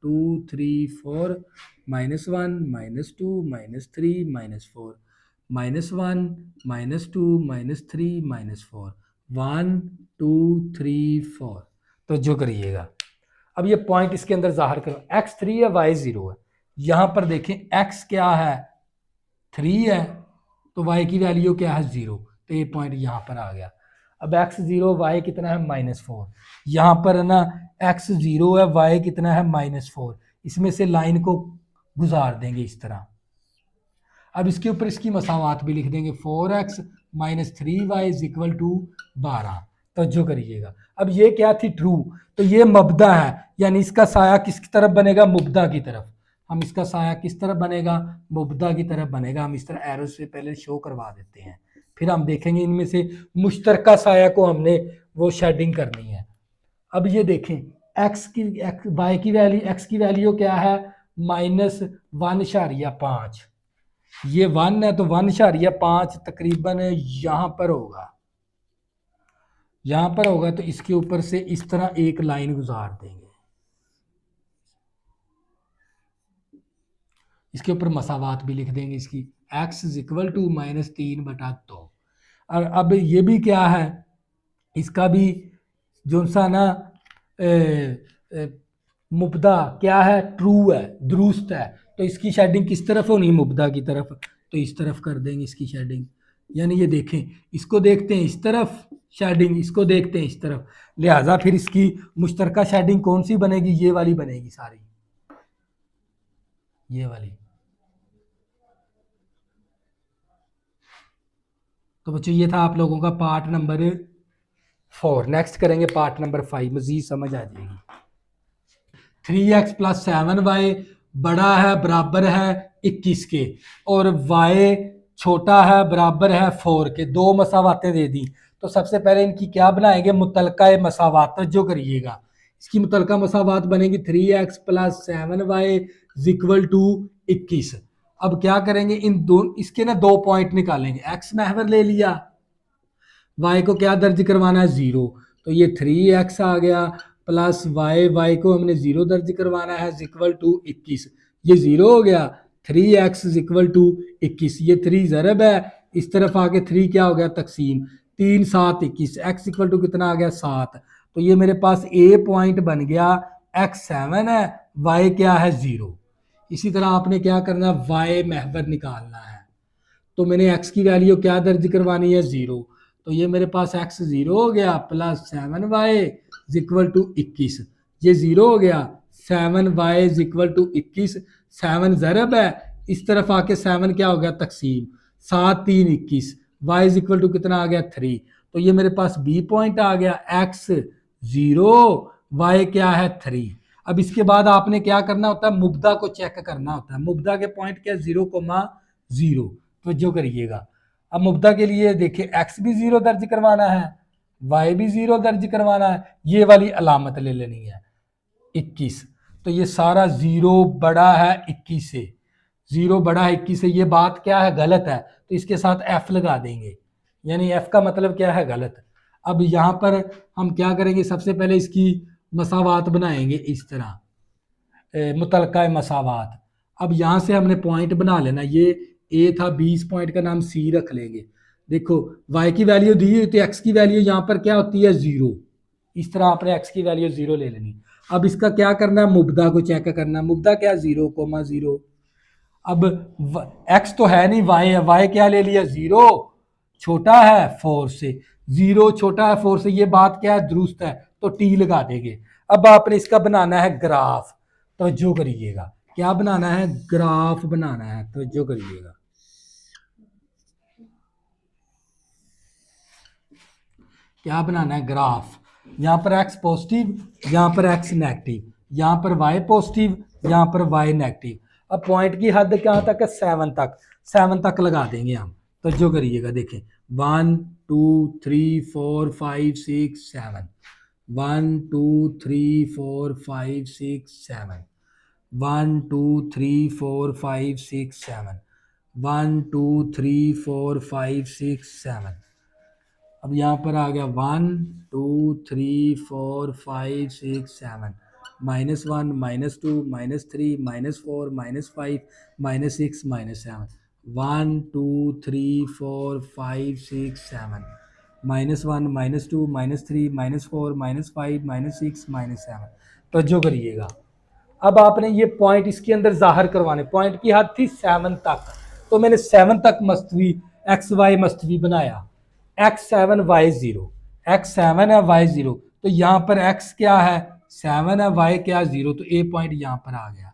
[SPEAKER 1] 2 3 4, -1 -2 -3 -4, -1 -2 -3 -4, 1 2 3 4। तो जो करिएगा, अब ये पॉइंट इसके अंदर जाहिर करो, x 3 है y 0 है। यहां पर देखें x क्या है 3 है, तो y की वैल्यू क्या है 0, तो ये पॉइंट यहां पर आ गया। अब x 0 y कितना है -4, यहां पर ना x 0 है y कितना है -4, इसमें से लाइन को गुजार देंगे इस तरह। अब इसके ऊपर इसकी मसावात भी लिख देंगे, 4x -3y is equal to 12। तवज्जो करिएगा, अब ये क्या थी ट्रू, तो ये मबदा है, यानी इसका साया किसकी तरफ बनेगा, मुबदा की तरफ। हम इसका साया किस तरफ बनेगा, मुबदा की तरफ बनेगा। हम इस तरह एरो से पहले शो करवा देते हैं, फिर हम देखेंगे इनमें से मुश्तरका साया को हमने वो शेडिंग करनी है। अब ये देखें वाई की वैल्यू, एक्स की वैल्यू क्या है, -1.5। ये 1 है तो 1.5 तकरीबन यहां पर होगा, यहां पर होगा, तो इसके ऊपर से इस तरह एक लाइन गुजार देंगे, इसके ऊपर मसावात भी लिख देंगे इसकी, x इज इक्वल टू -3/2। और अब ये भी क्या है, इसका भी जो सा ना मुबदा क्या है, ट्रू है, दुरुस्त है, तो इसकी शेडिंग किस तरफ होनी, मुबदा की तरफ, तो इस तरफ कर देंगे इसकी शेडिंग। यानी ये देखें, इसको देखते हैं इस तरफ शेडिंग, इसको देखते हैं इस तरफ, लिहाजा फिर इसकी मुश्तरका शेडिंग कौन सी बनेगी, ये वाली बनेगी सारी, ये वाली। तो बच्चों ये था आप लोगों का पार्ट नंबर 4। नेक्स्ट करेंगे पार्ट नंबर 5, मजीद समझ आ जाएगी। 3x + 7y बड़ा है, बराबर है 21 के, और y छोटा है, बराबर है 4 के। दो मसावातें दे दी, तो सबसे पहले इनकी क्या बनाएंगे, मुतलका मसावात। जो करिएगा, इसकी मुतलका मसावात बनेगी 3x + 7y = 21। अब क्या करेंगे, इन दो इसके ना दो पॉइंट निकालेंगे, x महवर ले लिया, y को क्या दर्ज करवाना है, 0, तो ये 3x आ गया, प्लस y को हमने 0 दर्ज करवाना है, = 21। ये 0 हो गया, 3x = 21। ये 3 ज़रब है, इस तरफ आके 3 क्या हो गया, तकसीम, 3 7 21, x = कितना आ गया, 7। तो ये मेरे पास a पॉइंट बन गया, x 7 है, y क्या है, 0। इसी तरह आपने क्या करना, y महवर निकालना है, तो मैंने x की वैल्यू क्या दर्ज करवानी है, 0, तो ये मेरे पास x 0 हो गया, प्लस 7y = 21। ये 0 हो गया, 7y = 21, 7 ज़रब है, इस तरफ आके 7 क्या हो गया, तकसीम, 7 3 21, y = कितना आ गया, 3। तो ये मेरे पास b पॉइंट आ गया, x 0, y क्या है, 3। अब इसके बाद आपने क्या करना होता है, मुबदा को चेक करना होता है। मुबदा के पॉइंट क्या, 0,0। तो जो करिएगा, अब मुबदा के लिए देखिए, x भी 0 दर्ज करवाना है, y भी 0 दर्ज करवाना है, ये वाली अलामत ले लेनी है 21। तो ये सारा 0 बड़ा है 21 से, 0 बड़ा है 21 से, ये बात क्या है, गलत है, तो इसके साथ f लगा देंगे, यानी f का मतलब क्या है, गलत। अब यहाँ पर हम क्या करेंगे, सबसे पहले इसकी मसावात बनाएंगे इस तरह, मुतलका मसावात। अब यहाँ से हमने पॉइंट बना लेना, ये ए था, 20 पॉइंट का नाम सी रख लेंगे। देखो y की वैल्यू दी हुई, तो x की वैल्यू यहाँ पर क्या होती है, 0। इस तरह आपने x की वैल्यू 0 ले लेनी। अब इसका क्या करना है, मुबदा को चेक करना, मुबदा क्या, 0,0। अब x तो है नहीं, y है, y क्या ले लिया, 0, छोटा है 4 से, 0 छोटा है 4 से, ये बात क्या है, दुरुस्त है, तो t लगा देंगे। अब आपने इसका बनाना है ग्राफ, तो जो करिएगा, क्या बनाना है, ग्राफ बनाना है, तो जो करिएगा, क्या बनाना है, ग्राफ। यहाँ पर x पॉजिटिव, यहाँ पर x नेगेटिव, यहाँ पर y पॉजिटिव, यहाँ पर y नेगेटिव। अब पॉइंट की हद कहाँ तक है, 7 तक, 7 तक लगा देंगे हम। तो जो करिएगा, देखें 1 2 3 4 5 6 7, 1 2 3 4 5 6 7, 1 2 3 4 5 6 7, 1 2 3 4 5 6 7। अब यहाँ पर आ गया 1 2 3 4 5 6 7, -1 -2 -3 -4 -5 -6 -7, 1 2 3 4 5 6 7, -1 -2 -3 -4 -5 -6 -7। तो जो करिएगा, अब आपने ये पॉइंट इसके अंदर जाहिर करवाने, पॉइंट की हद थी 7 तक, तो मैंने 7 तक मस्तवी XY मस्तवी बनाया, x7 y0, x7 है y0, तो यहाँ पर x क्या है, 7 है, y क्या 0, तो a पॉइंट यहाँ पर आ गया।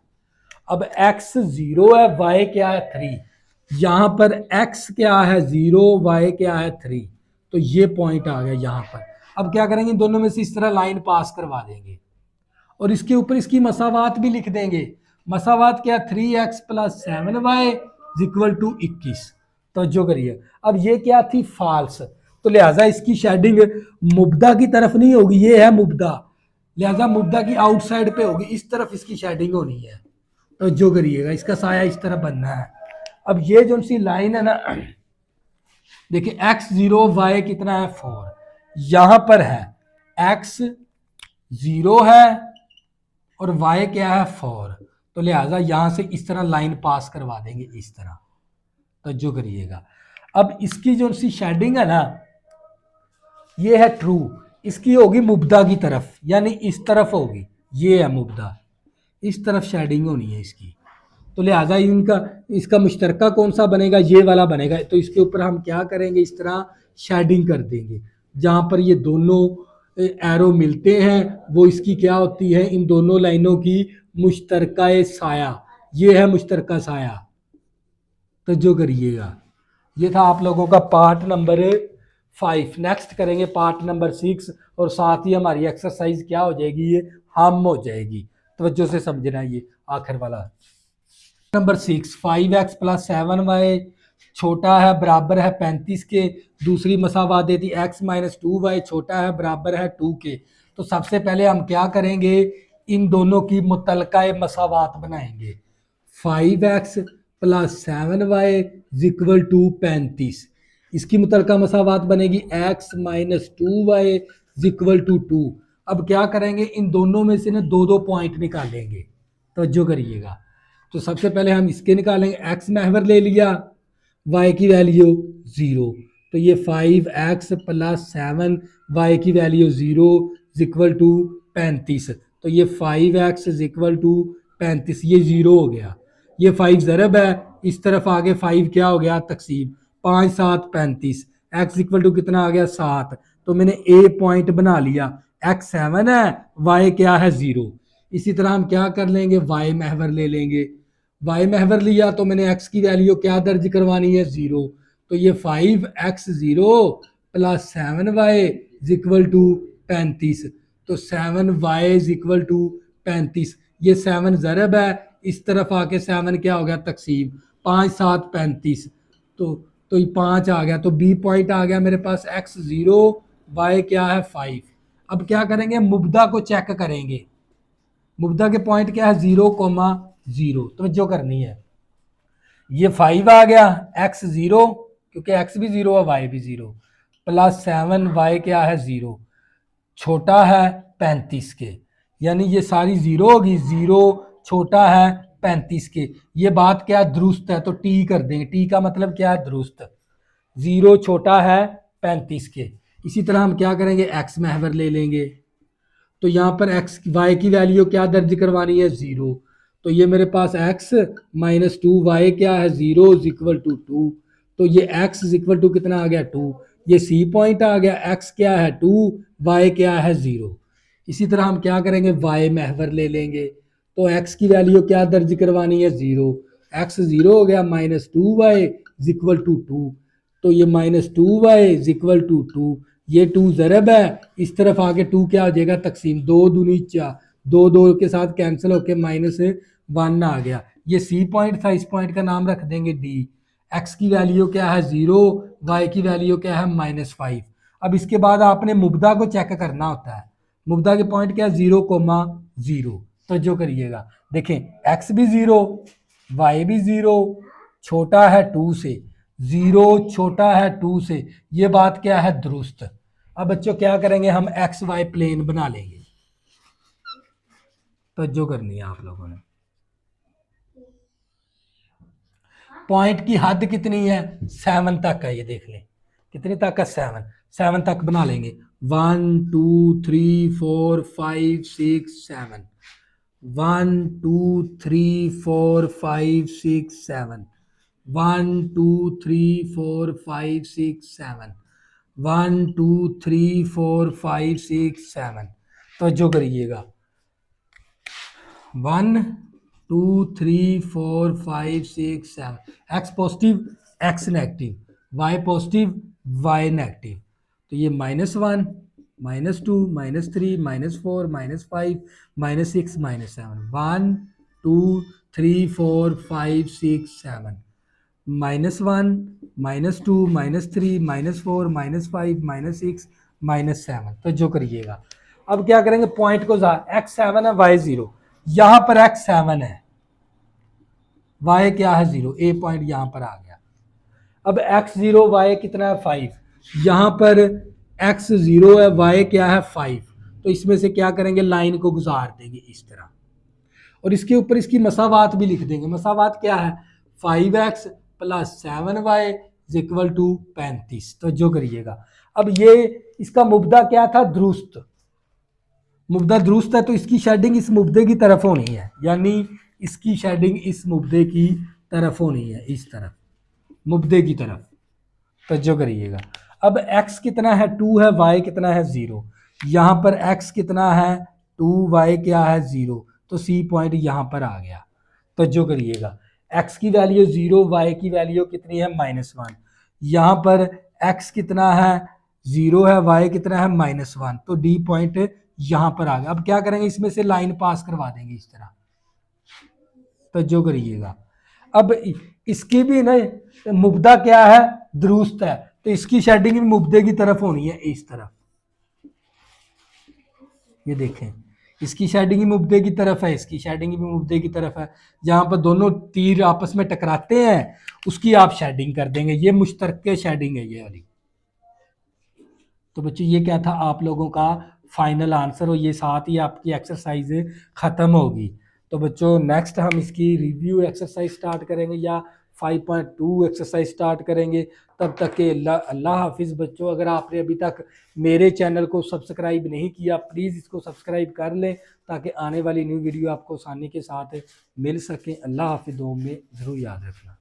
[SPEAKER 1] अब x 0 है, y क्या है 3, यहाँ पर x क्या है 0, y क्या है 3, तो ये पॉइंट आ गया यहाँ पर। अब क्या करेंगे, दोनों में से इस तरह लाइन पास करवा देंगे और इसके ऊपर इसकी मसावात भी लिख देंगे। मसावात क्या, 3x plus 7y equal to 21। तो जो करिए, अब ये क्या थी, फाल्स, तो लिहाजा इसकी शेडिंग मुब्दा की तरफ नहीं होगी, ये है मुब्दा, लिहाजा मुब्दा की आउटसाइड पे होगी, इस तरफ इसकी शेडिंग होनी है। तो जो करिएगा, इसका साया इस तरह बनना है। अब ये जो सी लाइन है ना, देखिए x0 y कितना है 4, यहां पर है x 0 है और y क्या है 4, तो लिहाजा यहां से इस तरह लाइन पास करवा देंगे इस तरह। तो जो करिएगा, अब इसकी जो सी शेडिंग है ना, ये है ट्रू, इसकी होगी मुब्दा की तरफ, यानी इस तरफ होगी, ये है मुब्दा, इस तरफ शेडिंग होनी है इसकी। तो लिहाजा इनका इसका मुश्तरका कौन सा बनेगा, ये वाला बनेगा। तो इसके ऊपर हम क्या करेंगे, इस तरह शेडिंग कर देंगे, जहां पर ये दोनों एरो मिलते हैं वो इसकी क्या होती है, इन दोनों लाइनों की मुश्तरका साया, ये है मुश्तरका साया। तो जो करिएगा, ये था आप लोगों का पार्ट नंबर 5। नेक्स्ट करेंगे पार्ट नंबर 6 और साथ ही हमारी एक्सरसाइज क्या हो जाएगी, ये हम हो जाएगी। तवज्जो से समझना, ये आखिर वाला नंबर 6, 5x प्लस 7y छोटा है बराबर है 35 के, दूसरी मसावात देती x माइनस 2y छोटा है बराबर है 2 के। तो सबसे पहले हम क्या करेंगे, इन दोनों की मुतलका मसावात बनाएंगे। 5x plus 7y equal to 35, इसकी मुतलका मसावात बनेगी x minus 2y equal to 2। अब क्या करेंगे, इन दोनों में से ना दो दो पॉइंट निकालेंगे। तो जो करिएगा, तो सबसे पहले हम इसके निकालेंगे, x महवर ले लिया, y की वैल्यू 0, तो ये 5x प्लस 7y की वैल्यू 0 इक्वल टू 35, तो ये 5x इक्वल टू 35, ये 0 हो गया। ये 5 ज़रब है, इस तरफ आगे 5 क्या हो गया, तकसीम, 5 7 35, x इक्वल टू कितना आ गया 7। तो मैंने a पॉइंट बना लिया, x 7 है, y क्या है 0। इसी तरह हम क्या कर लेंगे, y महवर ले लेंगे, y महवर लिया तो मैंने x की वैल्यू क्या दर्ज करवानी है 0, तो ये 5x 0 plus 7y equal to 35, तो 7y इक्वल टू 35, ये 7 ज़रब है, इस तरफ आके 7 क्या हो गया तकसीम, 5 7 35, तो ये 5 आ गया, तो b पॉइंट आ गया मेरे पास x 0, y क्या है 5। अब क्या करेंगे, मुब्दा को चेक करेंगे, मुब्दा के पॉइंट क्या है 0,0, तो जो करनी है, ये 5 आ गया, x 0 क्योंकि x भी 0 है y भी 0, प्लस 7 y क्या है 0 छोटा है 35 के, यानी ये सारी 0 होगी, 0 छोटा है 35 के। ये बात क्या दुरुस्त है, तो टी कर देंगे, टी का मतलब क्या है दुरुस्त, 0 छोटा है 35 के। इसी तरह हम क्या करेंगे, x महवर ले लेंगे, तो यहाँ पर x y की वैल्यू क्या दर्ज करवानी है 0, तो ये मेरे पास x माइनस 2y क्या है 0 इक्वल टू 2, तो ये x इक्वल टू कितना आ गया 2, ये c पॉइंट आ गया, x क्या है 2, y क्या है 0। इसी तरह हम क्या करेंगे, y महवर ले लेंगे, तो x की वैल्यू क्या दर्ज करवानी है 0, x 0 हो गया, माइनस 2y इक्वल टू 2, तो ये माइनस 2y इक्वल टू 2, ये 2 ज़रब है, इस तरफ आके 2 क्या हो जाएगा तकसीम, 2 दूनी 4, 2 2 के साथ कैंसिल होके -1 आ गया। ये सी पॉइंट था, इस पॉइंट का नाम रख देंगे डी। एक्स की वैल्यू क्या है 0, वाई की वैल्यू क्या है -5। अब इसके बाद आपने मुब्दा को चेक करना होता है, मुब्दा के पॉइंट क्या है 0,0, तो जो करिएगा, देखें एक्स भी 0, वाई भी 0, छोटा है 2 से, 0 छोटा है 2 से, ये बात क्या है दुरुस्त। अब बच्चों क्या करेंगे, हम एक्स वाई प्लेन बना लेंगे, तो जो करनी है आप लोगों ने, पॉइंट की हद कितनी है 7 तक है, ये देख लें कितनी तक है 7, 7 तक बना लेंगे, 1 2 3 4 5 6 7, 1 2 3 4 5 6 7, 1 2 3 4 5 6 7, 1 2 3 4 5 6 7, तो जो करिएगा 1 2 3 4 5 6 7, x positive x negative, y positive y negative, तो ये -1 -2 -3 -4 -5 -6 -7, 1 2 3 4 5 6 7, -1 -2 -3 -4 -5 -6 -7, तो जो करिएगा। अब क्या करेंगे, पॉइंट को x7 है y0, यहां पर x7 है, y क्या है 0, ए पॉइंट यहां पर आ गया। अब x0 y कितना है 5, यहां पर x0 है, y क्या है 5, तो इसमें से क्या करेंगे, लाइन को गुजार देंगे इस तरह, और इसके ऊपर इसकी मसावात भी लिख देंगे। मसावात क्या है, 5x + 7y = 35, तो जो करिएगा। अब ये इसका मुब्दा क्या था, दुरुस्त, मुब्दा दुरुस्त है, तो इसकी शेडिंग इस मुब्दे की तरफ होनी है, यानी इसकी शेडिंग इस मुब्दे की तरफ होनी है, इस तरफ मुब्दे की तरफ, तो जो करिएगा। अब x कितना है 2 है, y कितना है 0, यहाँ पर x कितना है 2, y क्या है 0, तो C पॉइंट यहाँ पर आ गया, तो जो करिएगा। x की वैल्यू 0, y की वैल्यू कितनी है -1, यहाँ पर x कितना है 0 है, y कितना है -1, तो D पॉइंट यहाँ पर आ गया। अब क्या करेंगे, इसमें से लाइन पास करवा देंगे इस तरह, तो जो करिएगा। अब इसकी भी ना मुब्दा क्या है, दुरुस्त है, तो इसकी शेडिंग भी मुब्दे की तरफ होनी है, इस तरफ, ये देखें, इसकी शेडिंग भी मुब्दे की तरफ है, इसकी शेडिंग भी मुब्दे की तरफ है, जहां पर दोनों तीर आपस में टकराते हैं उसकी आप शेडिंग कर देंगे, ये मुश्तरके शेडिंग है ये वाली। तो बच्चों ये क्या था आप लोगों का फाइनल आंसर, और ये साथ ही आपकी एक्सरसाइज ख़त्म होगी। तो बच्चों नेक्स्ट हम इसकी रिव्यू एक्सरसाइज स्टार्ट करेंगे या 5.2 एक्सरसाइज स्टार्ट करेंगे। तब तक के अल्लाह हाफिज़ बच्चों। अगर आपने अभी तक मेरे चैनल को सब्सक्राइब नहीं किया, प्लीज़ इसको सब्सक्राइब कर लें ताकि आने वाली न्यू वीडियो आपको आसानी के साथ मिल सके। अल्लाह हाफिज़, दुआ में ज़रूर याद रखना।